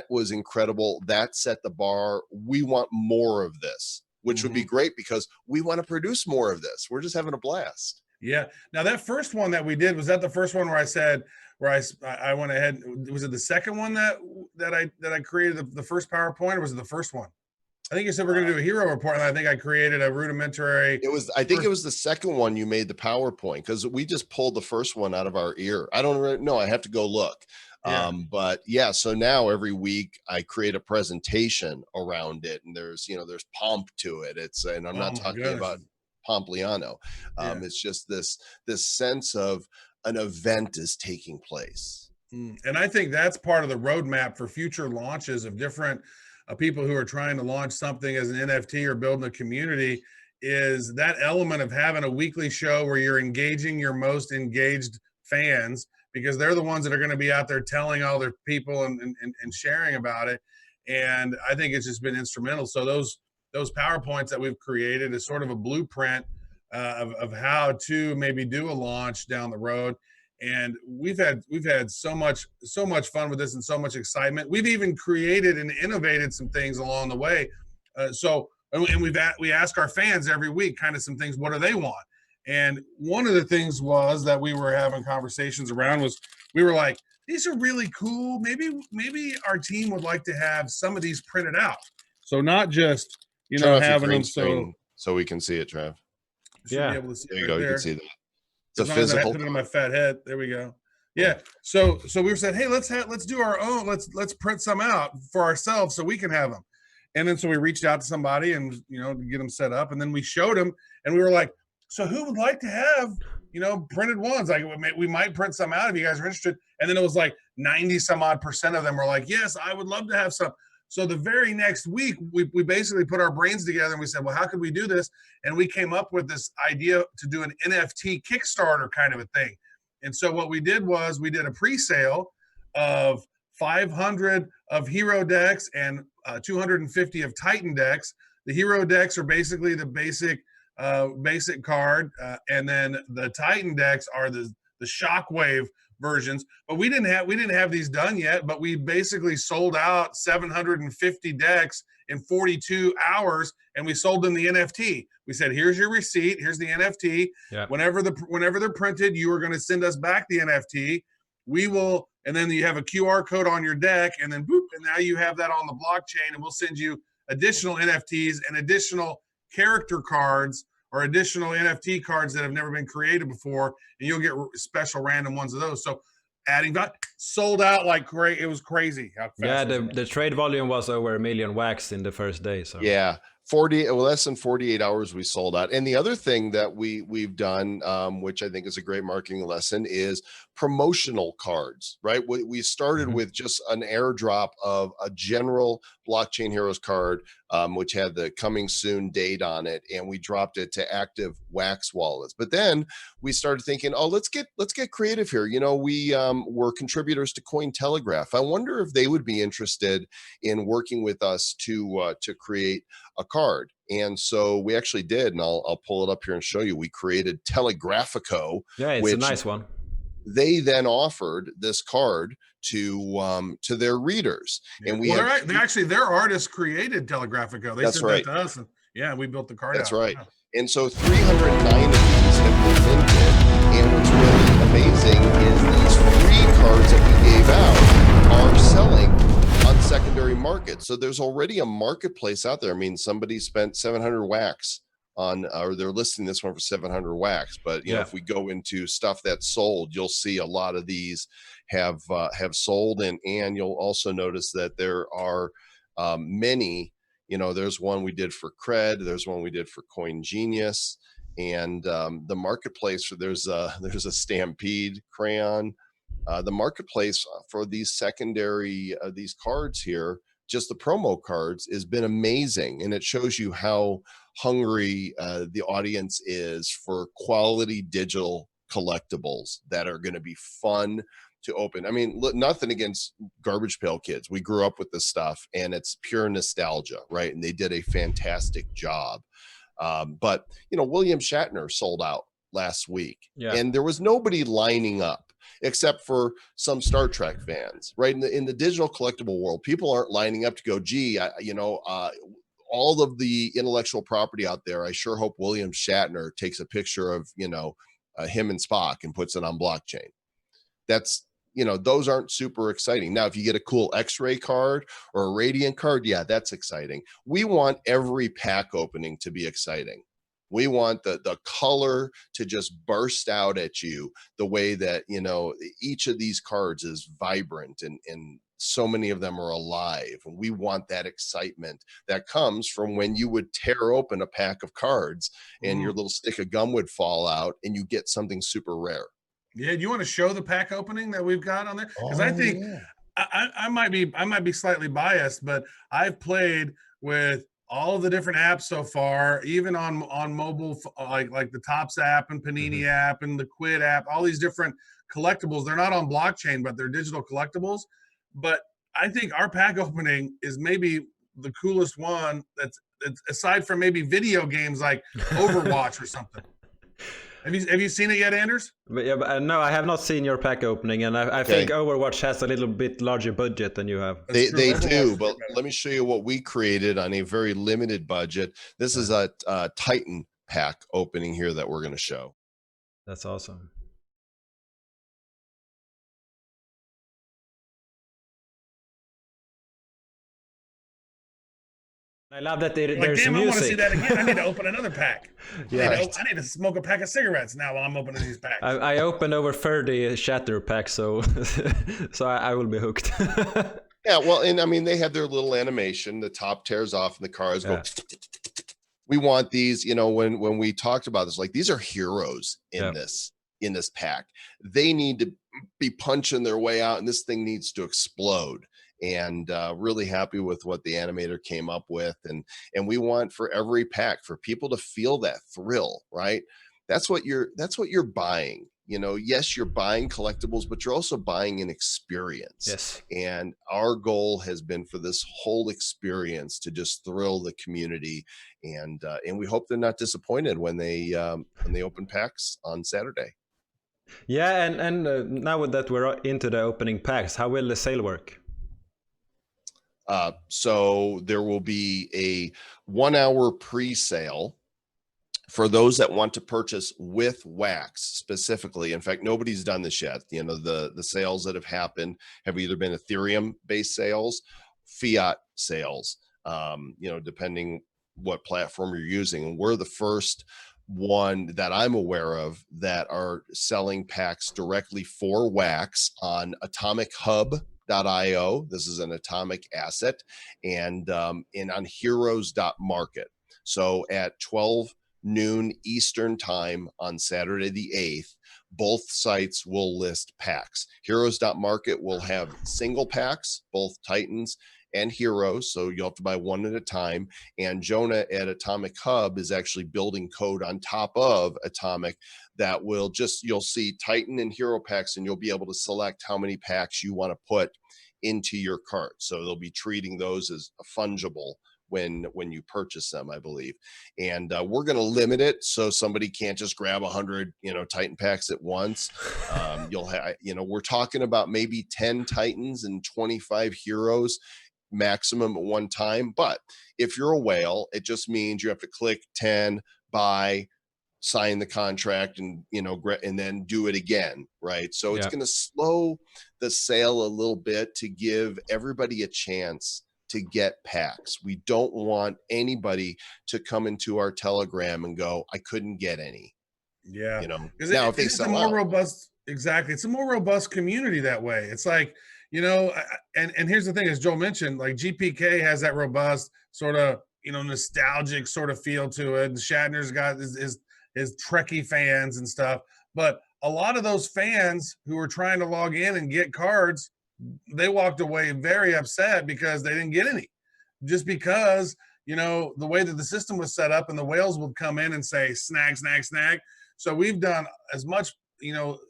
was incredible. That set the bar. We want more of this, which would be great because we want to produce more of this. We're just having a blast. Yeah. Now that first one that we did, was that the first one where I said, I went ahead, was it the second one that I created the first PowerPoint, or was it the first one? I think you said we're going to do a hero report, and I think I created a rudimentary. I think it was the second one you made the PowerPoint, because we just pulled the first one out of our ear. I don't really know. I have to go look. Yeah. But yeah, so now every week I create a presentation around it, and there's pomp to it. And I'm not talking about Pompliano. It's just this sense of an event is taking place. And I think that's part of the roadmap for future launches of different people who are trying to launch something as an NFT or building a community, is that element of having a weekly show where you're engaging your most engaged fans, because they're the ones that are going to be out there telling all their people and sharing about it. And I think it's just been instrumental. So those PowerPoints that we've created is sort of a blueprint of how to maybe do a launch down the road. And we've had so much fun with this and so much excitement. We've even created and innovated some things along the way. We ask our fans every week kind of some things, what do they want? And one of the things was that we were having conversations around was, we were like, these are really cool. Maybe our team would like to have some of these printed out. So not just, having them so we can see it, Trav. Yeah. Be able to see there you go. You can see that. It's a physical. I put it on my fat head. There we go. Yeah. So we said, hey, let's do our own. Let's print some out for ourselves so we can have them. And then so we reached out to somebody and to get them set up, and then we showed them, and we were like, so who would like to have printed ones? Like we might print some out if you guys are interested. And then it was like 90 some odd % of them were like, yes, I would love to have some. So the very next week, we basically put our brains together and we said, well, how could we do this? And we came up with this idea to do an NFT Kickstarter kind of a thing. And so what we did was we did a pre-sale of 500 of Hero decks and 250 of Titan decks. The Hero decks are basically the basic card. And then the Titan decks are the Shockwave versions, but we didn't have these done yet, but we basically sold out 750 decks in 42 hours, and we sold them the NFT. We said, here's your receipt, here's the NFT. Yeah. Whenever they're printed, you are going to send us back the NFT. We will, and then you have a QR code on your deck, and then boop, and now you have that on the blockchain, and we'll send you additional NFTs and additional character cards or additional NFT cards that have never been created before, and you'll get special random ones of those. So adding that, sold out like great. It was crazy how fast. Yeah, the trade volume was over 1 million wax in the first day. So yeah, less than 48 hours we sold out. And the other thing that we've done, which I think is a great marketing lesson, is promotional cards, right? We started with just an airdrop of a general Blockchain Heroes card, which had the coming soon date on it, and we dropped it to active wax wallets. But then we started thinking, oh, let's get creative here. You know, we were contributors to Cointelegraph. I wonder if they would be interested in working with us to create a card. And so we actually did, and I'll pull it up here and show you. We created Telegraphico. Yeah, it's a nice one. They then offered this card to their readers, and their artists created Telegraphico. They sent that to us, and we built the card. That's right. And so 309 of these have been minted. And what's really amazing is these free cards that we gave out are selling on secondary markets. So there's already a marketplace out there. I mean, somebody spent 700 wax on, or they're listing this one for 700 wax. But you know, if we go into stuff that's sold, you'll see a lot of these have sold, and you'll also notice that there are many. You know, there's one we did for Cred, there's one we did for Coin Genius, and the marketplace for there's a Stampede crayon. The marketplace for these secondary these cards here, just the promo cards, has been amazing, and it shows you how hungry the audience is for quality digital collectibles that are going to be fun to open. I mean, nothing against Garbage Pail Kids. We grew up with this stuff, and it's pure nostalgia, right? And they did a fantastic job. But you know, William Shatner sold out last week, and there was nobody lining up except for some Star Trek fans, right? In the digital collectible world, people aren't lining up to go, gee, all of the intellectual property out there, I sure hope William Shatner takes a picture of, him and Spock and puts it on blockchain. That's, those aren't super exciting. Now, if you get a cool X-ray card or a Radiant card, yeah, that's exciting. We want every pack opening to be exciting. We want the color to just burst out at you the way that, each of these cards is vibrant and so many of them are alive. And we want that excitement that comes from when you would tear open a pack of cards and your little stick of gum would fall out and you get something super rare. Yeah, do you want to show the pack opening that we've got on there? Because I think I might be slightly biased, but I've played with all of the different apps so far, even on mobile, like the Tops app and Panini app and the Quid app, all these different collectibles. They're not on blockchain, but they're digital collectibles. But I think our pack opening is maybe the coolest one that's aside from maybe video games like Overwatch or something. Have you seen it yet, Anders? But no, I have not seen your pack opening, and I think Overwatch has a little bit larger budget than you have. They do, but let me show you what we created on a very limited budget. This is a Titan pack opening here that we're going to show. That's awesome. I love that there's music. I want to see that again. I need to open another pack. I need to smoke a pack of cigarettes now while I'm opening these packs. I opened over 30 Shatter packs, so I will be hooked. Yeah, well, and I mean, they have their little animation. The top tears off and the cards go. We want these, when we talked about this, like these are heroes in this pack. They need to be punching their way out, and this thing needs to explode. And really happy with what the animator came up with. And we want for every pack for people to feel that thrill, right? That's what you're buying. Yes, you're buying collectibles, but you're also buying an experience. Yes. And our goal has been for this whole experience to just thrill the community. And we hope they're not disappointed when they open packs on Saturday. Yeah, and now that we're into the opening packs, how will the sale work? So there will be a 1 hour pre-sale for those that want to purchase with wax specifically. In fact, nobody's done this yet. You know, the sales that have happened have either been Ethereum based sales, fiat sales, you know, depending what platform you're using. And we're the first one that I'm aware of that are selling packs directly for wax on atomichub.io. This is an atomic asset, and on heroes.market. So at 12 noon Eastern time on Saturday the 8th, both sites will list packs. Heroes.market will have single packs, both Titans and Heroes, so you'll have to buy one at a time. And Jonah at Atomic Hub is actually building code on top of Atomic that will you'll see Titan and Hero packs, and you'll be able to select how many packs you want to put into your cart. So they'll be treating those as fungible when you purchase them, I believe. And we're going to limit it so somebody can't just grab 100, Titan packs at once. You'll have, we're talking about maybe 10 Titans and 25 Heroes maximum at one time. But if you're a whale, it just means you have to click 10, buy, sign the contract, and and then do it again, right? So it's going to slow the sale a little bit to give everybody a chance to get packs. We don't want anybody to come into our Telegram and go, I couldn't get any. Yeah. Now if they sell more out, robust, exactly. It's a more robust community that way. It's like, and here's the thing, as Joel mentioned, like GPK has that robust sort of, nostalgic sort of feel to it. Shatner's got his Trekkie fans and stuff. But a lot of those fans who were trying to log in and get cards, they walked away very upset because they didn't get any. Just because, the way that the system was set up, and the whales would come in and say, snag, snag, snag. So we've done as much,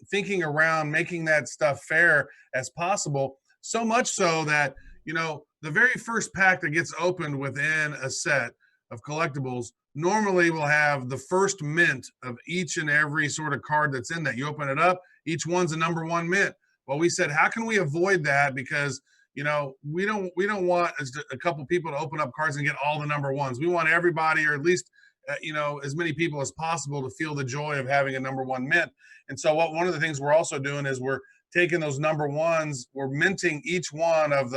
thinking around making that stuff fair as possible. So much so that, the very first pack that gets opened within a set of collectibles normally will have the first mint of each and every sort of card that's in that. You open it up, each one's a number one mint. Well, we said, how can we avoid that? Because, we don't want a couple people to open up cards and get all the number ones. We want everybody, or at least, as many people as possible, to feel the joy of having a number one mint. And so one of the things we're also doing is we're taking those number ones, we're minting each one of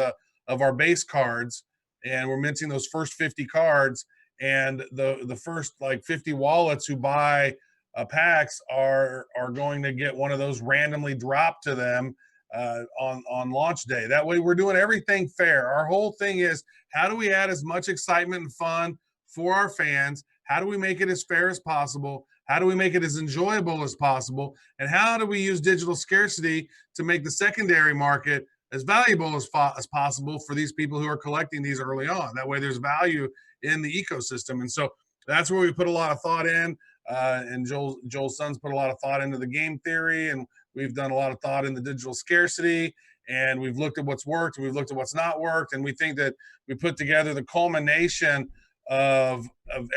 our base cards, and we're minting those first 50 cards. And the first like 50 wallets who buy packs are going to get one of those randomly dropped to them on launch day. That way we're doing everything fair. Our whole thing is, how do we add as much excitement and fun for our fans? How do we make it as fair as possible? How do we make it as enjoyable as possible? And how do we use digital scarcity to make the secondary market as valuable as possible for these people who are collecting these early on? That way there's value in the ecosystem. And so that's where we put a lot of thought in. And Joel's sons put a lot of thought into the game theory, and we've done a lot of thought in the digital scarcity, and we've looked at what's worked, and we've looked at what's not worked. And we think that we put together the culmination of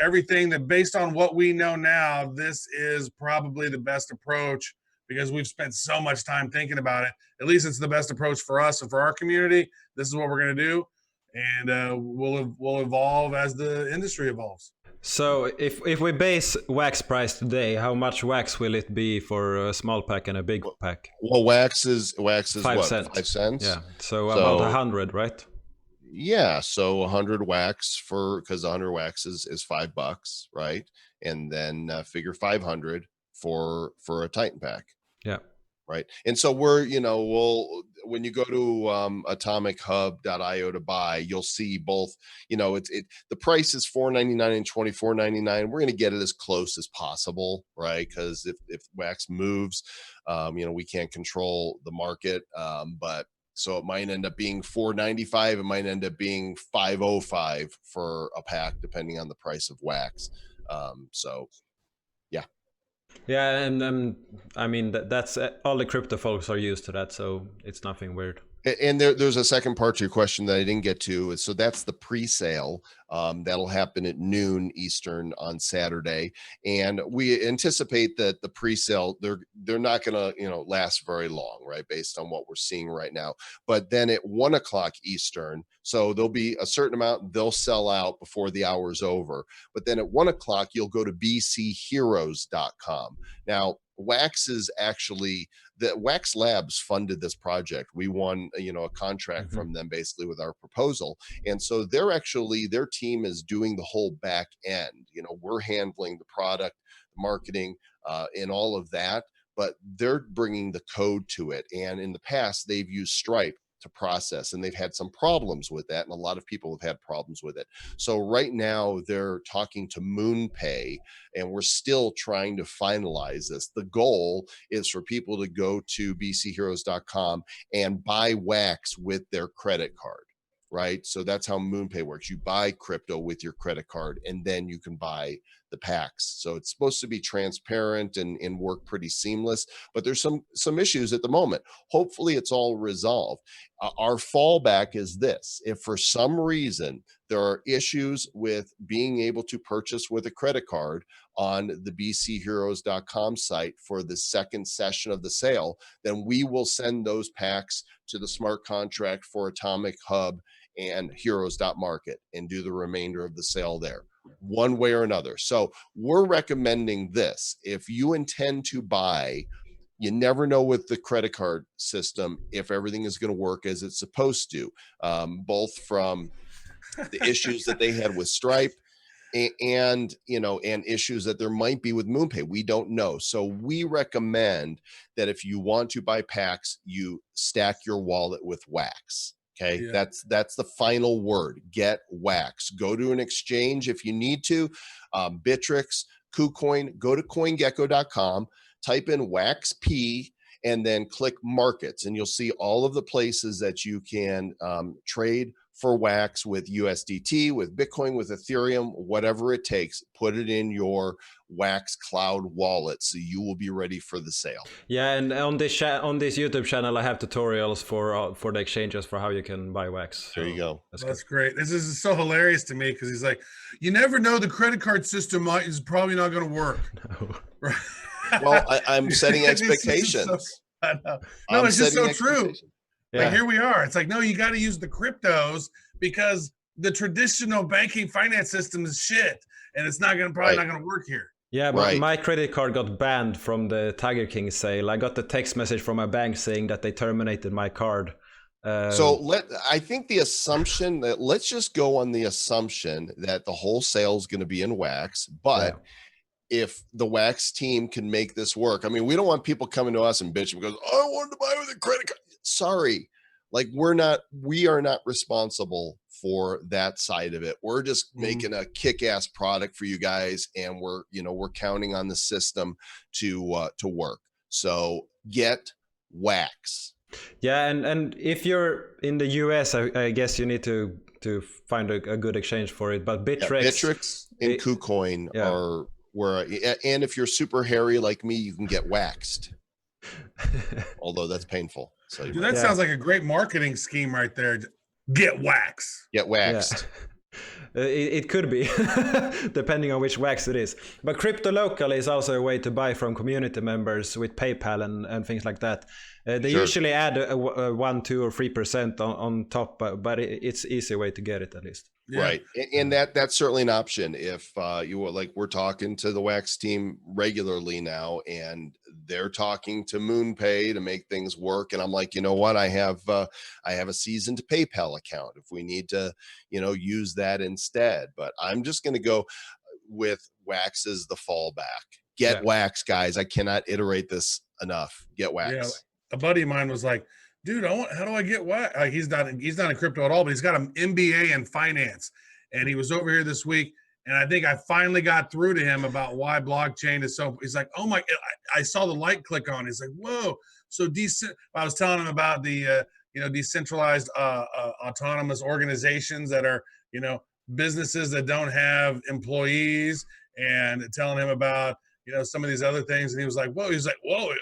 everything that, based on what we know now, this is probably the best approach, because we've spent so much time thinking about it. At least it's the best approach for us and for our community. This is what we're going to do. And we'll evolve as the industry evolves. So if we base wax price today, how much wax will it be for a small pack and a big pack? Well, wax is 5 what, cents. 5 cents? Yeah, so about 100, right? Yeah, so 100 wax because 100 wax is $5, right? And then figure 500 for a Titan pack. Yeah. Right. And so we're, when you go to atomichub.io to buy, you'll see both, the price is $4.99 and $24.99. We're going to get it as close as possible, right? Because if wax moves, we can't control the market. But so it might end up being $4.95. It might end up being $5.05 for a pack, depending on the price of wax. Yeah, and I mean that's all the crypto folks are used to that, so it's nothing weird. And there's a second part to your question that I didn't get to. So that's the pre-sale. That'll happen at noon Eastern on Saturday, and we anticipate that the pre-sale they're not going to last very long, right? Based on what we're seeing right now. But then at 1 o'clock Eastern, so there'll be a certain amount they'll sell out before the hour's over. But then at 1 o'clock you'll go to bcheroes.com. Now, Wax is actually the Wax Labs funded this project. We won, a contract from them basically with our proposal. And so their team is doing the whole back end. We're handling the product, marketing, and all of that, but they're bringing the code to it. And in the past, they've used Stripe to process, and they've had some problems with that, and a lot of people have had problems with it. So right now they're talking to MoonPay, and we're still trying to finalize this. The goal is for people to go to bcheroes.com and buy Wax with their credit card, right? So that's how MoonPay works. You buy crypto with your credit card, and then you can buy the packs. So it's supposed to be transparent and work pretty seamless, but there's some issues at the moment. Hopefully it's all resolved. Our fallback is this: if for some reason there are issues with being able to purchase with a credit card on the bcheroes.com site for the second session of the sale, then we will send those packs to the smart contract for Atomic Hub and Heroes.market and do the remainder of the sale there, one way or another. So we're recommending this. If you intend to buy, you never know with the credit card system if everything is going to work as it's supposed to, both from the issues that they had with Stripe and issues that there might be with MoonPay. We don't know. So we recommend that if you want to buy packs, you stack your wallet with Wax. Okay. Yeah. That's the final word. Get Wax. Go to an exchange if you need to. Bittrex, KuCoin, go to coingecko.com, type in WaxP, and then click markets, and you'll see all of the places that you can trade for Wax with USDT, with Bitcoin, with Ethereum, whatever it takes. Put it in your Wax cloud wallet so you will be ready for the sale. Yeah, and on this YouTube channel, I have tutorials for the exchanges for how you can buy Wax. There you go. That's great. This is so hilarious to me because he's like, you never know, the credit card system is probably not going to work. No. Well, I'm setting expectations. No, it's just so true. Yeah. Like, here we are. It's like, no, you got to use the cryptos because the traditional banking finance system is shit, and it's not going to not going to work here. Yeah, but my credit card got banned from the Tiger King sale. I got the text message from my bank saying that they terminated my card. I think the assumption that let's just go on the assumption that the whole sale is going to be in Wax, but if the Wax team can make this work, I mean, we don't want people coming to us and bitching because I wanted to buy with a credit card. Sorry, like we are not responsible for that side of it. We're just making a kick-ass product for you guys, and we're counting on the system to work. So get Wax. Yeah, and if you're in the US, I guess you need to find a good exchange for it. But Bittrex and KuCoin are where, and if you're super hairy like me, you can get waxed. Although that's painful. So dude, that sounds like a great marketing scheme right there. Get wax. Get waxed. Yeah. It could be, depending on which wax it is. But crypto local is also a way to buy from community members with PayPal and things like that. They usually add a 1%, 2%, or 3% on top, but it's easy way to get it at least. Yeah. Right. And that's certainly an option. If you were like, we're talking to the Wax team regularly now, and they're talking to MoonPay to make things work. And I'm like, you know what? I have a seasoned PayPal account if we need to, use that instead. But I'm just going to go with Wax as the fallback. Get Wax, guys. I cannot iterate this enough. Get Wax. Yeah. A buddy of mine was like, dude, how do I get Wax? Like, he's not in crypto at all, but he's got an MBA in finance. And he was over here this week, and I think I finally got through to him about why blockchain is so. He's like, oh my! I saw the light click on. He's like, whoa! So I was telling him about the decentralized autonomous organizations that are businesses that don't have employees, and telling him about some of these other things. And he was like, whoa! He's like, whoa!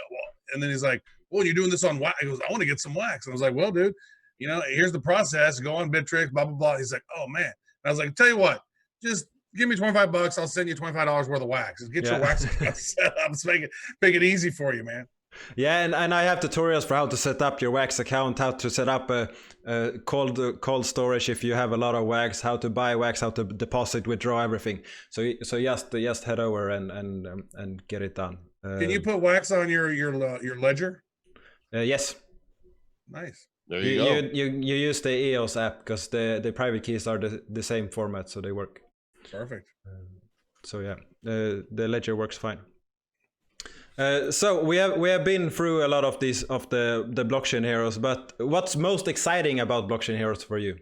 And then he's like, "Well, you're doing this on wax." He goes, "I want to get some wax." And I was like, "Well, dude, here's the process. Go on Bittrex, blah blah blah." He's like, "Oh man." And I was like, "Tell you what, just give me $25. I'll send you $25 worth of wax. Just get your wax account set up. Let's make it easy for you, man." Yeah, and I have tutorials for how to set up your wax account, how to set up a cold storage if you have a lot of wax, how to buy wax, how to deposit, withdraw, everything. So just head over and get it done. Can you put wax on your ledger? Yes. Nice. There you go. You use the EOS app because the private keys are the same format, so they work. Perfect. So yeah, the ledger works fine. So we have been through a lot of these of the blockchain heroes, but what's most exciting about blockchain heroes for you?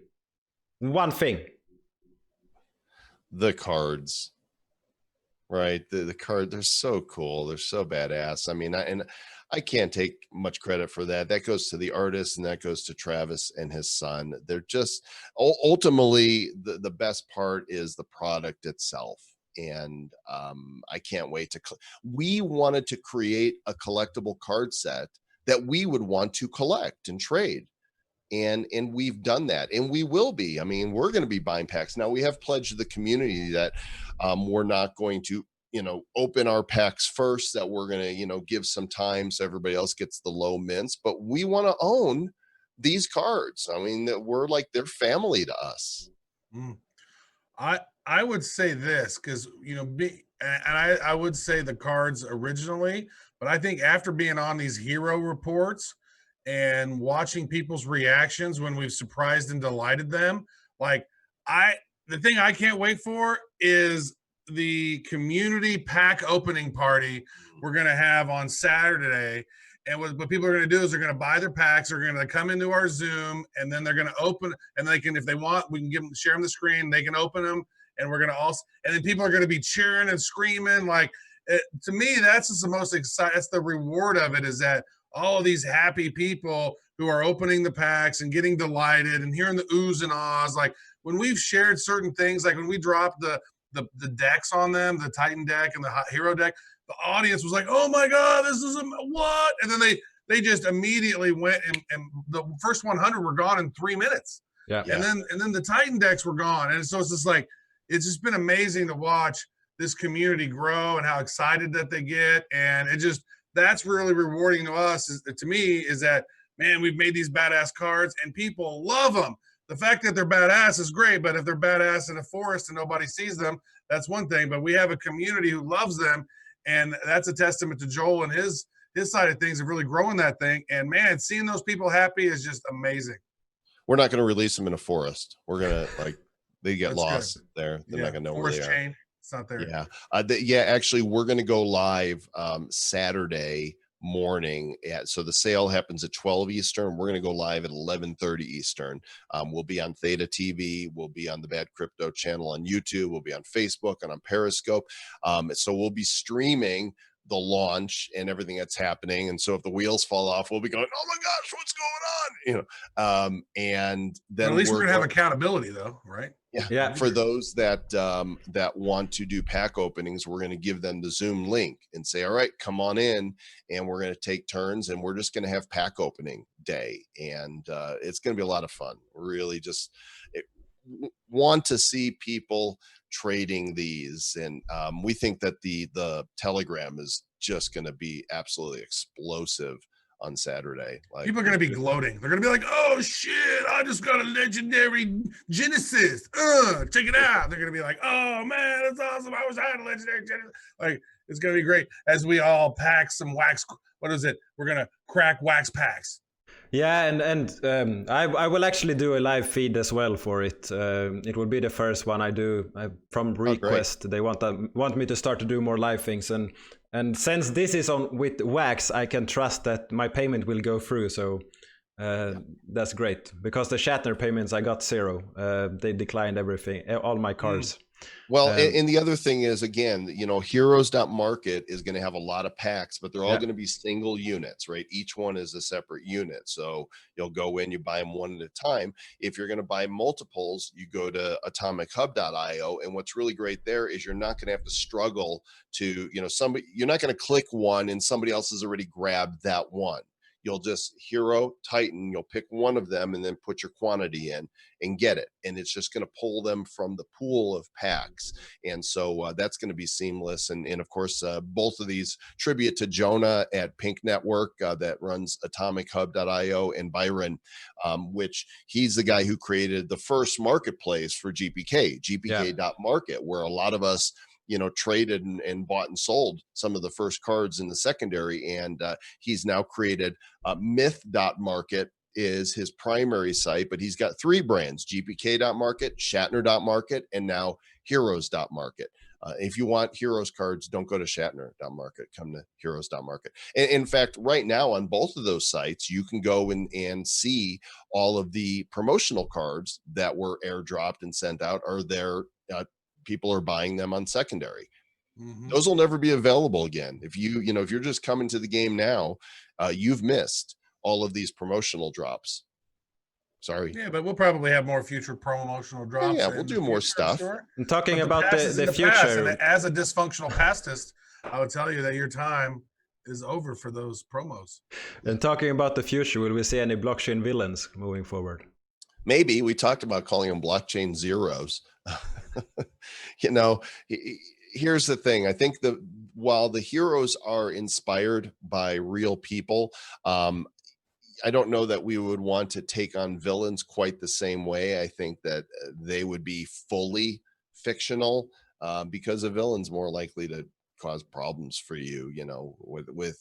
One thing. The cards, right? The card, they're so cool. They're so badass. I mean, I can't take much credit for that. That goes to the artist, and that goes to Travis and his son. They're just ultimately the best part is the product itself. And I can't wait to. We wanted to create a collectible card set that we would want to collect and trade, and we've done that, and we will be. I mean, we're going to be buying packs now. We have pledged the community that we're not going to, open our packs first. That we're going to, give some time so everybody else gets the low mints. But we want to own these cards. I mean, that we're like they're family to us. Mm. I would say this because I would say the cards originally, but I think after being on these hero reports and watching people's reactions when we've surprised and delighted them, the thing I can't wait for is the community pack opening party we're gonna have on Saturday. And what people are going to do is they're going to buy their packs. They're going to come into our Zoom, and then they're going to open. And they can, if they want, we can share them the screen. They can open them, and we're going to also. And then people are going to be cheering and screaming. To me, that's just the most exciting. That's the reward of it, is that all of these happy people who are opening the packs and getting delighted and hearing the oohs and ahs. Like when we've shared certain things, like when we dropped the decks on them, the Titan deck and the Hero deck. The audience was like, "Oh my God, this is what?" And then they just immediately went and the first 100 were gone in 3 minutes. Yeah. And then the Titan decks were gone. And so it's just like, it's just been amazing to watch this community grow and how excited that they get. And that's really rewarding to us, to me, is that, man, we've made these badass cards and people love them. The fact that they're badass is great, but if they're badass in a forest and nobody sees them, that's one thing. But we have a community who loves them. And that's a testament to Joel and his side of things of really growing that thing. And man, seeing those people happy is just amazing. We're not going to release them in a forest. We're going to they get lost there. They're not going to know where they are. Chain. It's not there. Yeah. Actually, we're going to go live Saturday morning. So the sale happens at 12 Eastern. We're going to go live at 11:30 Eastern. We'll be on Theta TV. We'll be on the Badcrypto channel on YouTube. We'll be on Facebook and on Periscope. So we'll be streaming the launch and everything that's happening. And so if the wheels fall off, we'll be going, "Oh my gosh, what's going on?" And then at least we're going to have accountability, though, right? Yeah. For those that want to do pack openings, we're going to give them the Zoom link and say, "All right, come on in," and we're going to take turns, and we're just going to have pack opening day, and it's going to be a lot of fun. Really, just want to see people trading these, and we think that the Telegram is just going to be absolutely explosive on Saturday. People are going to be gloating. They're going to be like, "Oh shit, I just got a legendary Genesis. Check it out." They're going to be like, "Oh man, that's awesome. I wish I had a legendary Genesis." It's going to be great as we all pack some wax. What is it? We're going to crack wax packs. Yeah, and I will actually do a live feed as well for it. It will be the first one I do from request. They want me to start to do more live things, and since this is on with wax, I can trust that my payment will go through. So that's great, because the Shatner payments I got 0. They declined everything, all my cards. Well, and the other thing is, again, heroes.market is going to have a lot of packs, but they're all going to be single units, right? Each one is a separate unit. So you'll go in, you buy them one at a time. If you're going to buy multiples, you go to atomichub.io. And what's really great there is you're not going to have to struggle to, you're not going to click one and somebody else has already grabbed that one. You'll just hero, Titan, you'll pick one of them and then put your quantity in and get it. And it's just going to pull them from the pool of packs. And so that's going to be seamless. And of course, both of these tribute to Jonah at Pink Network that runs atomichub.io, and Byron, which he's the guy who created the first marketplace for gpk.market, where a lot of us traded and bought and sold some of the first cards in the secondary. And he's now created myth.market is his primary site, but he's got 3 brands: gpk.market, shatner.market, and now heroes.market. If you want heroes cards, don't go to shatner.market, come to heroes.market. And in fact, right now on both of those sites, you can go and see all of the promotional cards that were airdropped and sent out are there. People are buying them on secondary. Those will never be available again. If if you're just coming to the game now, you've missed all of these promotional drops. Sorry. Yeah, but we'll probably have more future promotional drops. Yeah, we'll do more stuff. I'm talking about the future. And as a dysfunctional pastist, I would tell you that your time is over for those promos. And talking about the future, will we see any blockchain villains moving forward? Maybe. We talked about calling them blockchain zeros. Here's the thing. I think while the heroes are inspired by real people, I don't know that we would want to take on villains quite the same way. I think that they would be fully fictional because a villain's more likely to cause problems for you, with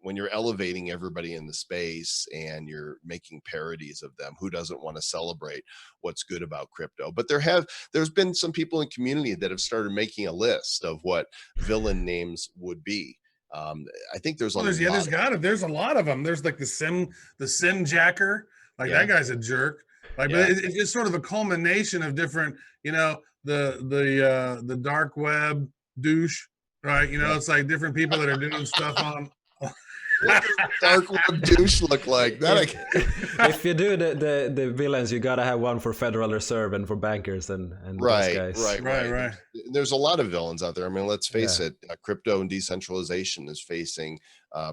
when you're elevating everybody in the space and you're making parodies of them. Who doesn't want to celebrate what's good about crypto? But there's been some people in community that have started making a list of what villain names would be. I think there's a lot. There's a lot of them. There's like the sim jacker, that guy's a jerk. But it's just sort of a culmination of different, the dark web douche, right? It's like different people that are doing stuff on. What does dark web douche look like? If you do the villains, you gotta have one for Federal Reserve and for bankers and those guys. Right. There's a lot of villains out there. I mean, let's face it. Crypto and decentralization is facing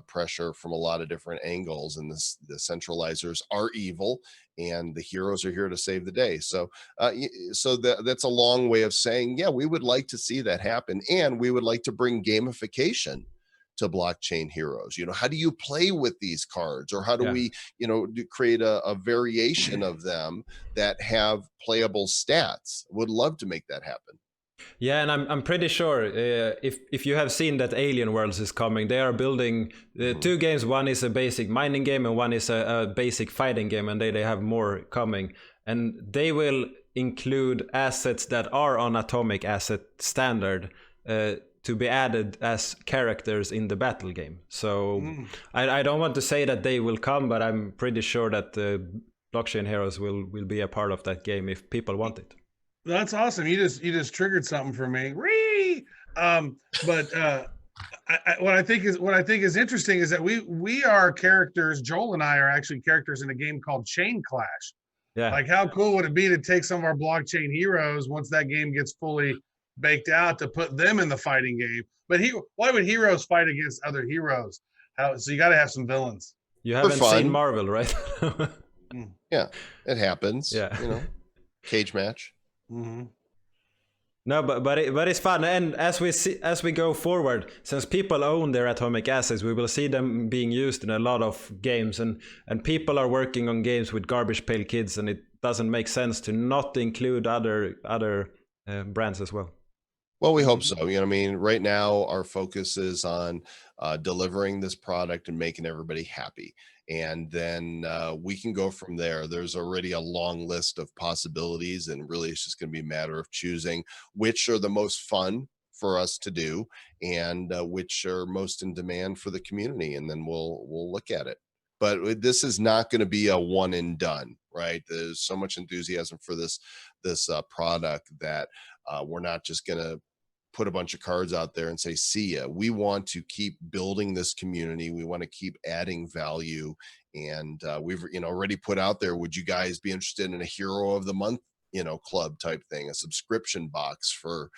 pressure from a lot of different angles, and the centralizers are evil, and the heroes are here to save the day. So, that's a long way of saying, we would like to see that happen, and we would like to bring gamification to blockchain heroes. How do you play with these cards, or how do we create a variation of them that have playable stats? Would love to make that happen. Yeah, and I'm pretty sure if you have seen that Alien Worlds is coming, they are building 2 games. One is a basic mining game and one is a basic fighting game, and they have more coming, and they will include assets that are on Atomic Asset standard to be added as characters in the battle game. So I don't want to say that they will come, but I'm pretty sure that the blockchain heroes will be a part of that game if people want it. That's awesome. You just triggered something for me. What I think is interesting is that we are characters. Joel and I are actually characters in a game called Chain Clash. Yeah. Like, how cool would it be to take some of our blockchain heroes once that game gets fully baked out to put them in the fighting game? But why would heroes fight against other heroes? So you got to have some villains. You haven't seen Marvel, right? Yeah, it happens. Yeah, cage match. No, but it's fun, and as we go forward, since people own their atomic assets, we will see them being used in a lot of games, and people are working on games with garbage pail kids, and it doesn't make sense to not include other brands as well. Well, we hope so. Right now our focus is on delivering this product and making everybody happy. And then we can go from there. There's already a long list of possibilities, and really it's just going to be a matter of choosing which are the most fun for us to do and which are most in demand for the community. And then we'll look at it. But this is not going to be a one and done, right? There's so much enthusiasm for this product that we're not just going to put a bunch of cards out there and say, see ya. We want to keep building this community. We want to keep adding value. And we've already put out there, would you guys be interested in a hero of the month club type thing, a subscription box for,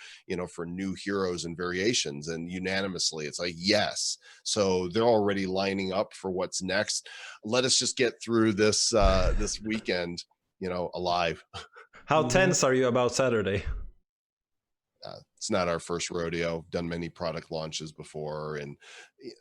for new heroes and variations. And unanimously, it's like, yes. So they're already lining up for what's next. Let us just get through this, this weekend, alive. How tense are you about Saturday? It's not our first rodeo. Done many product launches before, and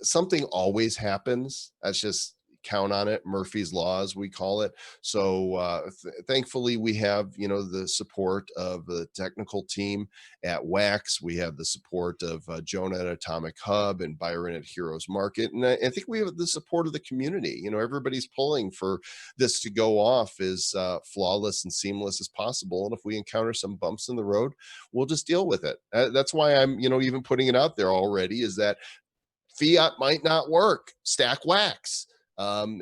something always happens. That's just, count on it. Murphy's Law, as we call it. So thankfully, we have the support of the technical team at Wax. We have the support of Jonah at Atomic Hub and Byron at Heroes Market, and I think we have the support of the community. Everybody's pulling for this to go off as flawless and seamless as possible. And if we encounter some bumps in the road, we'll just deal with it. That's why I'm even putting it out there already, is that fiat might not work. Stack Wax.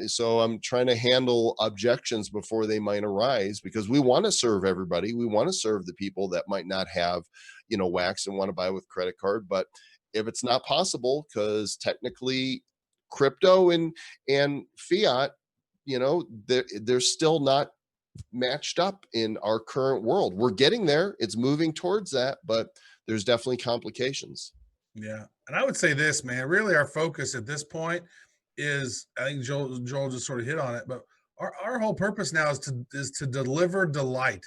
So I'm trying to handle objections before they might arise, because we want to serve everybody. We want to serve the people that might not have, Wax and want to buy with credit card. But if it's not possible, because technically crypto and fiat, they're still not matched up in our current world. We're getting there. It's moving towards that, but there's definitely complications. Yeah. And I would say this, man, really our focus at this point is, I think Joel just sort of hit on it, but our whole purpose now is to deliver delight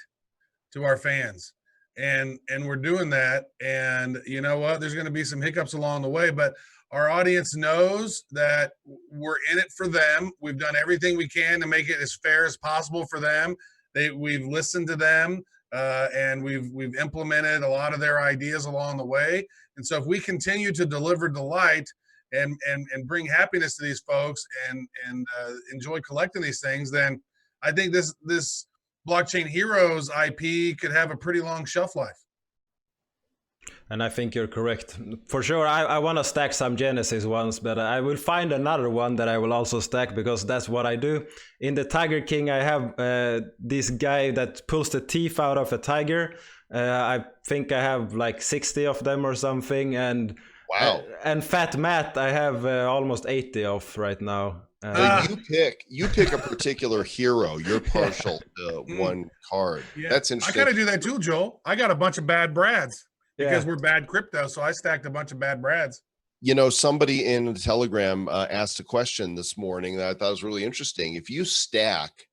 to our fans. And we're doing that. And you know what? There's going to be some hiccups along the way, but our audience knows that we're in it for them. We've done everything we can to make it as fair as possible for them. We've listened to them, and we've implemented a lot of their ideas along the way. And so if we continue to deliver delight and bring happiness to these folks and enjoy collecting these things, then I think this Blockchain Heroes IP could have a pretty long shelf life. And I think you're correct. For sure, I want to stack some Genesis ones, but I will find another one that I will also stack, because that's what I do. In the Tiger King, I have this guy that pulls the teeth out of a tiger. I think I have like 60 of them or something. And wow. And Fat Matt, I have almost 80 of right now. So you pick a particular hero. You're partial to one card. Yeah. That's interesting. I gotta do that too, Joel. I got a bunch of bad Brads because we're Badcrypto, so I stacked a bunch of bad Brads. Somebody in the Telegram asked a question this morning that I thought was really interesting. If you stack,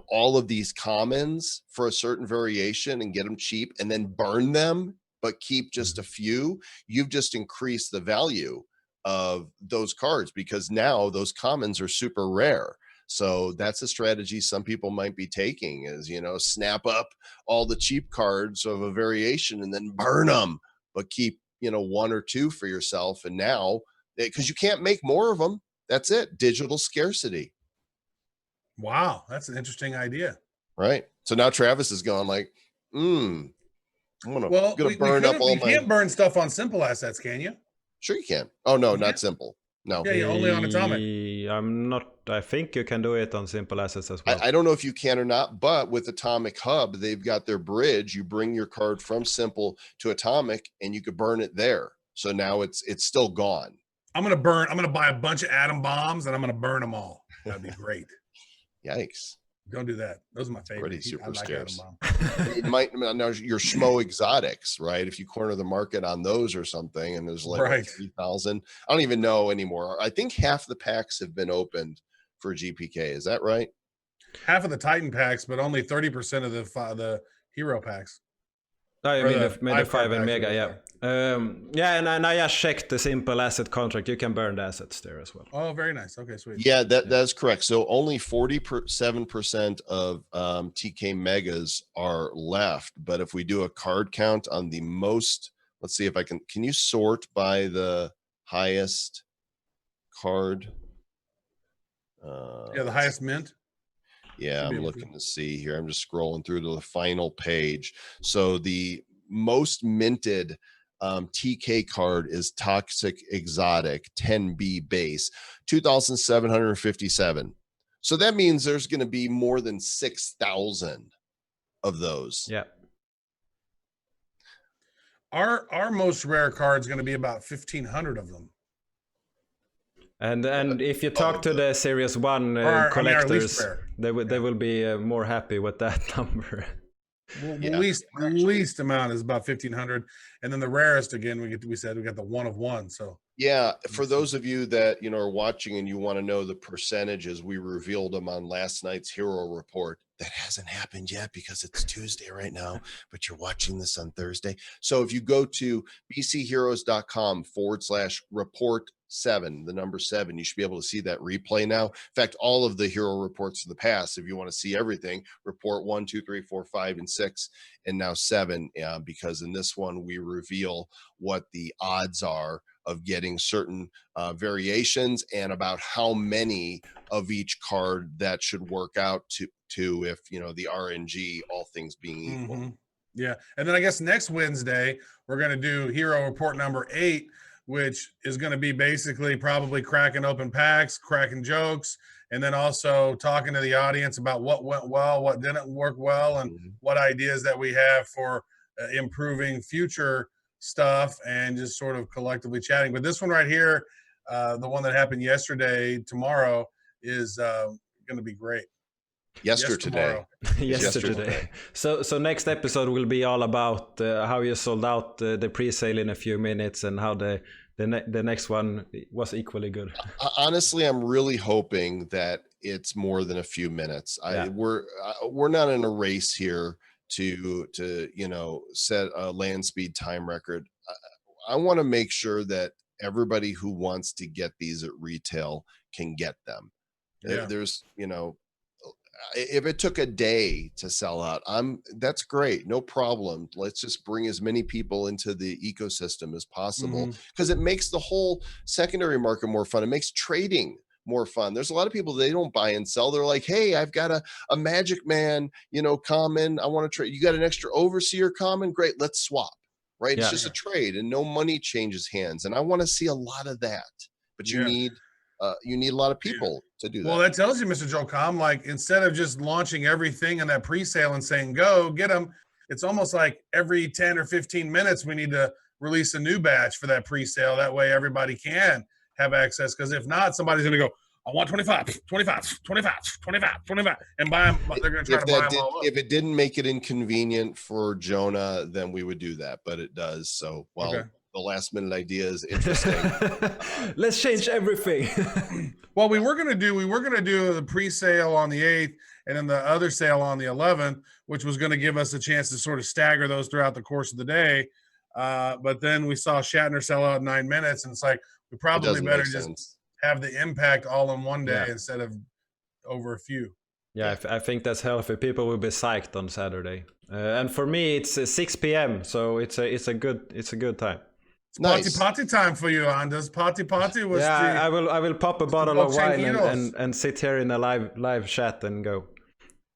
all of these commons for a certain variation and get them cheap, and then burn them, but keep just a few, you've just increased the value of those cards, because now those commons are super rare. So that's a strategy some people might be taking, is, snap up all the cheap cards of a variation and then burn them, but keep, one or two for yourself. And now, because you can't make more of them, that's it. Digital scarcity. Wow. That's an interesting idea. Right. So now Travis is going like, I'm gonna burn up all my. You can't burn stuff on simple assets, can you? Sure you can. Oh no, not simple. No. Yeah, only on Atomic. I think you can do it on simple assets as well. I don't know if you can or not, but with Atomic Hub, they've got their bridge. You bring your card from simple to Atomic, and you could burn it there. So now it's still gone. I'm gonna buy a bunch of atom bombs and I'm gonna burn them all. That'd be great. Yikes. Don't do that. Those are my favorite. Pretty super scarce. Like it might now your Schmo exotics, right? If you corner the market on those or something, and there's like 3,000. I don't even know anymore. I think half the packs have been opened for GPK. Is that right? Half of the Titan packs, but only 30% of the hero packs. I mean the 5 and Mega, yeah. And I just checked the simple asset contract. You can burn the assets there as well. Oh, very nice. Okay, sweet. Yeah, that's correct. So only 47% of TK Megas are left. But if we do a card count on the most, let's see if I can you sort by the highest card? The highest mint. Yeah, I'm looking to see here. I'm just scrolling through to the final page. So the most minted TK card is Toxic Exotic 10B base, 2,757. So that means there's going to be more than 6,000 of those. Yeah. Our most rare card is going to be about 1,500 of them. And if you talk to the Series 1 collectors, they will be more happy with that number. Well, Yeah. the least amount is about 1,500, and then the rarest again. We said we got the one of one. So Yeah, for those of you that are watching and you want to know the percentages, we revealed them on last night's hero report. That hasn't happened yet because it's Tuesday right now, but you're watching this on Thursday. So if you go to bcheroes.com/report7, the number 7, you should be able to see that replay now. In fact, all of the hero reports of the past, if you want to see everything, report 1, 2, 3, 4, 5, and 6, and now 7, because in this one we reveal what the odds are of getting certain variations and about how many of each card that should work out to if the RNG, all things being equal. Yeah, and then I guess next Wednesday we're going to do hero report number 8, which is going to be basically probably cracking open packs, cracking jokes, and then also talking to the audience about what went well, what didn't work well, and what ideas that we have for improving future stuff, and just sort of collectively chatting. But this one right here, the one that happened yesterday, tomorrow, is going to be great. Yesterday. So next episode will be all about how you sold out the pre-sale in a few minutes, and how the next one was equally good. Honestly, I'm really hoping that it's more than a few minutes. We're not in a race here to set a land speed time record. I want to make sure that everybody who wants to get these at retail can get them. There's if it took a day to sell out, that's great, no problem. Let's just bring as many people into the ecosystem as possible, because it makes the whole secondary market more fun. It makes trading more fun. There's a lot of people, they don't buy and sell. They're like, hey, I've got a Magic Man, common. I want to trade. You got an extra Overseer common? Great, let's swap. Right? It's just a trade, and no money changes hands. And I want to see a lot of that. But you need a lot of people to do that. Well, that tells you, Mr. Joe Comm, like, instead of just launching everything in that pre-sale and saying, go get them, it's almost like every 10 or 15 minutes we need to release a new batch for that pre-sale. That way everybody can have access, because if not, somebody's going to go, I want 25, 25, 25, 25, 25, and buy them. They're going to try to buy them all up. If it didn't make it inconvenient for Jonah, then we would do that, but it does. So, the last minute idea is interesting. Let's change everything. Well, we were going to do the pre-sale on the 8th, and then the other sale on the 11th, which was going to give us a chance to sort of stagger those throughout the course of the day. But then we saw Shatner sell out in 9 minutes, and it's like, we probably better just have the impact all in one day instead of over a few. Yeah, I think that's healthy. People will be psyched on Saturday, and for me, it's 6 p.m. So it's a good time. It's party time for you, Anders. Party was I will pop a bottle of wine and sit here in a live chat and go.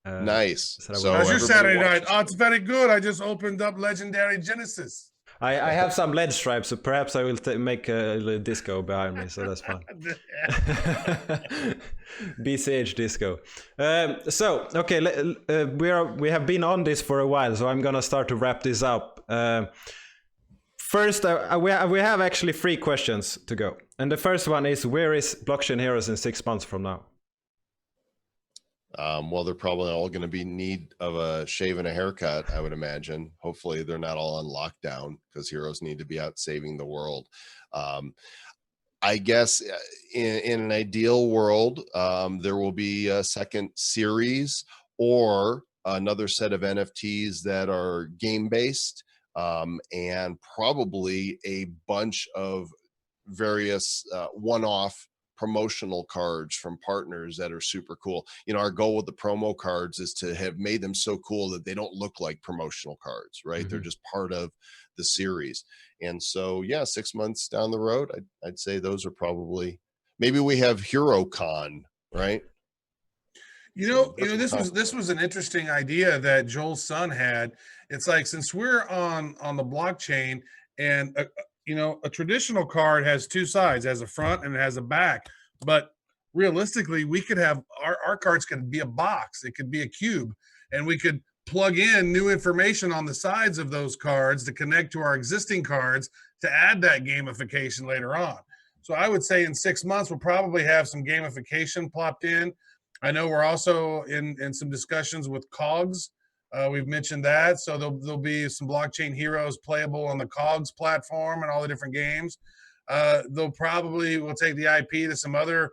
Nice. So how's your Saturday night? Oh, it's very good. I just opened up Legendary Genesis. I have some LED stripes, so perhaps I will make a little disco behind me, so that's fun. BCH disco. So okay, we have been on this for a while, so I'm gonna start to wrap this up. First, we have actually 3 questions to go, and the first one is, where is Blockchain Heroes in 6 months from now? Well, they're probably all going to be in need of a shave and a haircut, I would imagine. Hopefully they're not all on lockdown, because heroes need to be out saving the world. I guess in an ideal world, there will be a second series or another set of NFTs that are game-based, and probably a bunch of various one-off promotional cards from partners that are super cool. Our goal with the promo cards is to have made them so cool that they don't look like promotional cards, right? They're just part of the series. And so, 6 months down the road, I'd say those are probably, maybe we have HeroCon, right? This was an interesting idea that Joel's son had. It's like, since we're on the blockchain, and a traditional card has 2 sides, it has a front and it has a back. But realistically, we could have our cards could be a box, it could be a cube, and we could plug in new information on the sides of those cards to connect to our existing cards to add that gamification later on. So I would say in 6 months, we'll probably have some gamification plopped in. I know we're also in some discussions with COGS We've mentioned that. So there'll be some blockchain heroes playable on the COGS platform and all the different games. They'll probably will take the IP to some other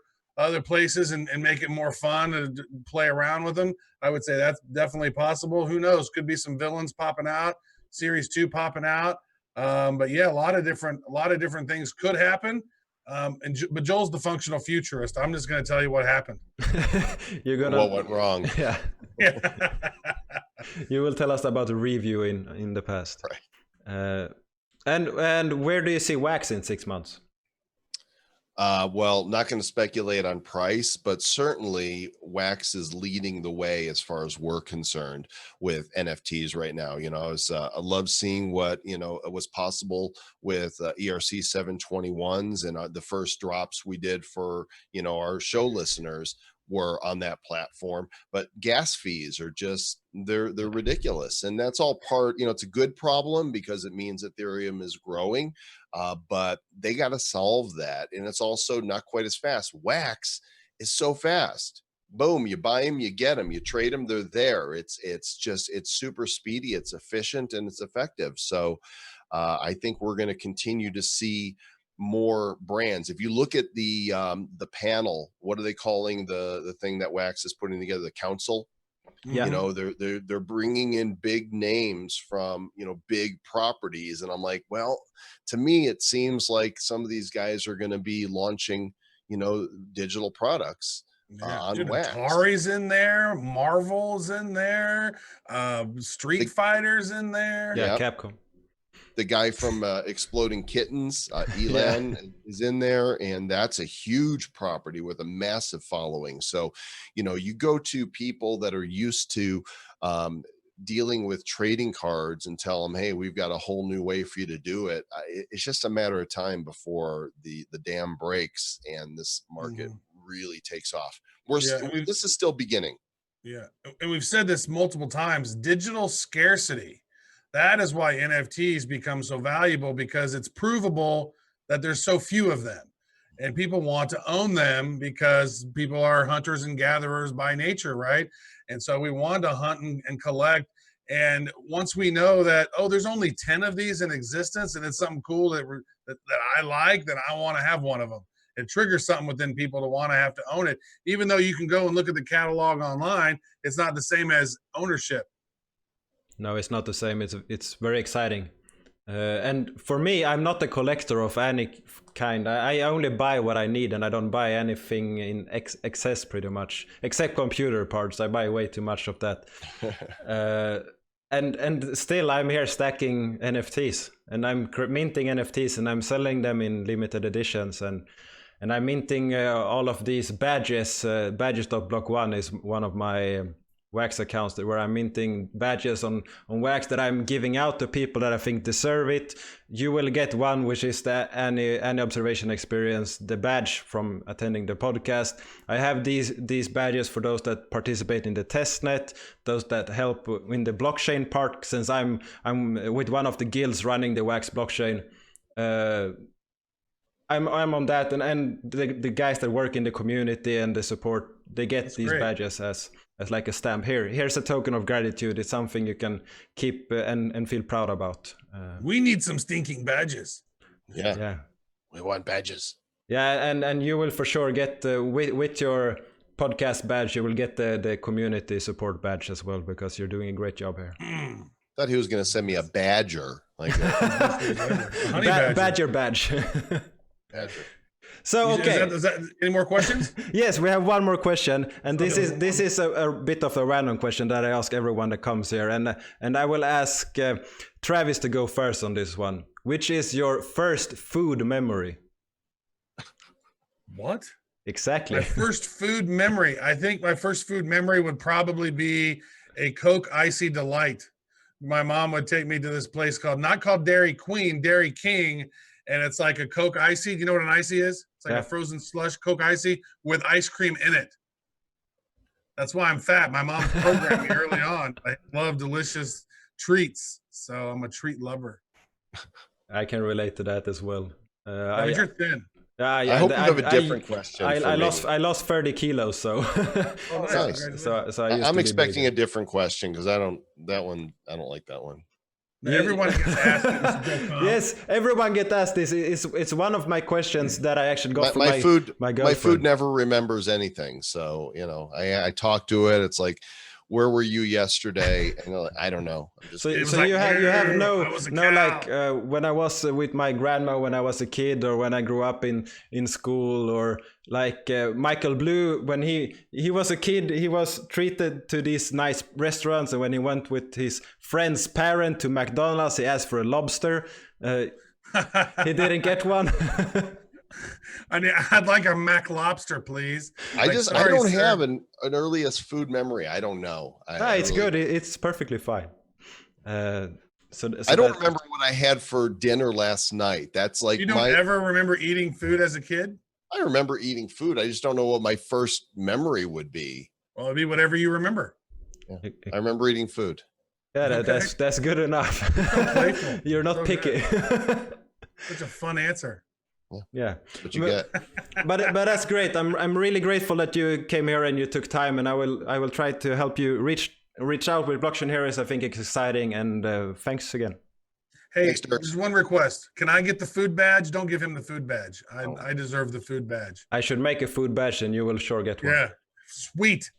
places and make it more fun to play around with them. I would say that's definitely possible. Who knows? Could be some villains popping out, Series 2 popping out. But yeah, a lot of different things could happen. But Joel's the functional futurist. I'm just going to tell you what happened. What went wrong? Yeah. Yeah. You will tell us about the review in the past. Right. And where do you see Wax in 6 months? Well, not going to speculate on price, but certainly Wax is leading the way as far as we're concerned with NFTs right now. I love seeing what, was possible with ERC 721s and the first drops we did for, our show listeners were on that platform, but gas fees are just, they're ridiculous. And that's all part, it's a good problem because it means Ethereum is growing, but they got to solve that. And it's also not quite as fast. Wax is so fast. Boom, you buy them, you get them, you trade them, they're there. It's super speedy, it's efficient, and it's effective. So I think we're going to continue to see more brands. If you look at the panel, what are they calling the thing that Wax is putting together, the council? Yeah. They're bringing in big names from, big properties. And I'm like, well, to me, it seems like some of these guys are going to be launching, digital products on Wax. Atari's in there, Marvel's in there, Street Fighter's in there. Yeah, Capcom. The guy from Exploding Kittens, Elan, is in there, and that's a huge property with a massive following. So, you go to people that are used to dealing with trading cards and tell them, hey, we've got a whole new way for you to do it. It's just a matter of time before the dam breaks and this market really takes off. This is still beginning. Yeah, and we've said this multiple times, digital scarcity. That is why NFTs become so valuable, because it's provable that there's so few of them. And people want to own them because people are hunters and gatherers by nature, right? And so we want to hunt and collect. And once we know that, there's only 10 of these in existence and it's something cool that I like, then I want to have one of them. It triggers something within people to want to have to own it. Even though you can go and look at the catalog online, it's not the same as ownership. No, it's not the same. It's very exciting. And for me, I'm not a collector of any kind. I only buy what I need, and I don't buy anything in excess pretty much, except computer parts. I buy way too much of that. And still, I'm here stacking NFTs, and I'm minting NFTs, and I'm selling them in limited editions, and I'm minting all of these badges. Badges.block1 is one of my Wax accounts where I'm minting badges on Wax that I'm giving out to people that I think deserve it. You will get one, which is the Anyobservation experience, the badge from attending the podcast. I have these badges for those that participate in the testnet, those that help in the blockchain part, since I'm with one of the guilds running the Wax blockchain. I'm on that, and the guys that work in the community and the support, they get these badges as like a stamp. Here's a token of gratitude. It's something you can keep and feel proud about. We need some stinking badges. Yeah. We want badges. Yeah, and you will for sure get with your podcast badge, you will get the community support badge as well, because you're doing a great job here. Thought he was going to send me a badger, like badger badge. Badger. So okay, is that any more questions? Yes, we have one more question, and this is a bit of a random question that I ask everyone that comes here, and I will ask Travis to go first on this one. Which is your first food memory? What? Exactly. My first food memory. I think my first food memory would probably be a Coke Icy Delight. My mom would take me to this place not called Dairy Queen, Dairy King. And it's like a Coke Icy. Do you know what an Icy is? It's like a frozen slush Coke Icy with ice cream in it. That's why I'm fat. My mom programmed me early on. I love delicious treats. So I'm a treat lover. I can relate to that as well. But you're thin. I hope you have a different question. I lost 30 kilos, so Oh, Nice. so I used I'm to be expecting bigger. a different question because I don't like that one. Everyone gets asked it, Mr. Joe Comm. Yes, everyone gets asked this. It's one of my questions that I actually got from my food. my My food girlfriend. never remembers anything. So I talk to it. It's like, where were you yesterday? And I don't know. I'm just So It was you like, have "Yeah, I was a no like cow." when I was with my grandma when I was a kid, or when I grew up in school, or like Michael Blue when he was a kid, he was treated to these nice restaurants, and when he went with his friend's parent to McDonald's, he asked for a lobster. He didn't get one. I'd like a Mac lobster, please. I Like, just I sorry, don't sir. have an earliest food memory. I don't know. It's good. It's perfectly fine. So I don't remember what I had for dinner last night. That's like You don't ever remember eating food as a kid? I remember eating food. I just don't know what my first memory would be. Well, it'd be whatever you remember. Yeah. I remember eating food. Yeah, Okay. that's good enough. playful. You're not So picky. Such a fun answer. Yeah, That's what you get. but that's great. I'm really grateful that you came here and you took time, and I will try to help you reach out with Blockchain Heroes. I think it's exciting, and thanks again. Hey, Thanks, Dirk. just one request. Can I get the food badge? Don't give him the food badge. I deserve the food badge. I should make a food badge, and you will sure get one. Yeah, sweet.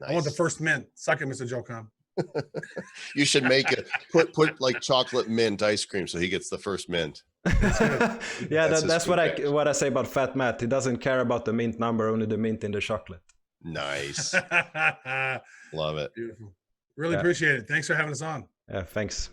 Nice. I want the first mint. Suck it, Mr. Joe Comm. You should make it put like chocolate mint ice cream so he gets the first mint. Yeah, That's that's his what food badge. what I say about Fat Matt. He doesn't care about the mint number, only the mint in the chocolate. Nice. Love it. Beautiful. Really Yeah. appreciate it. Thanks for having us on. Yeah, thanks.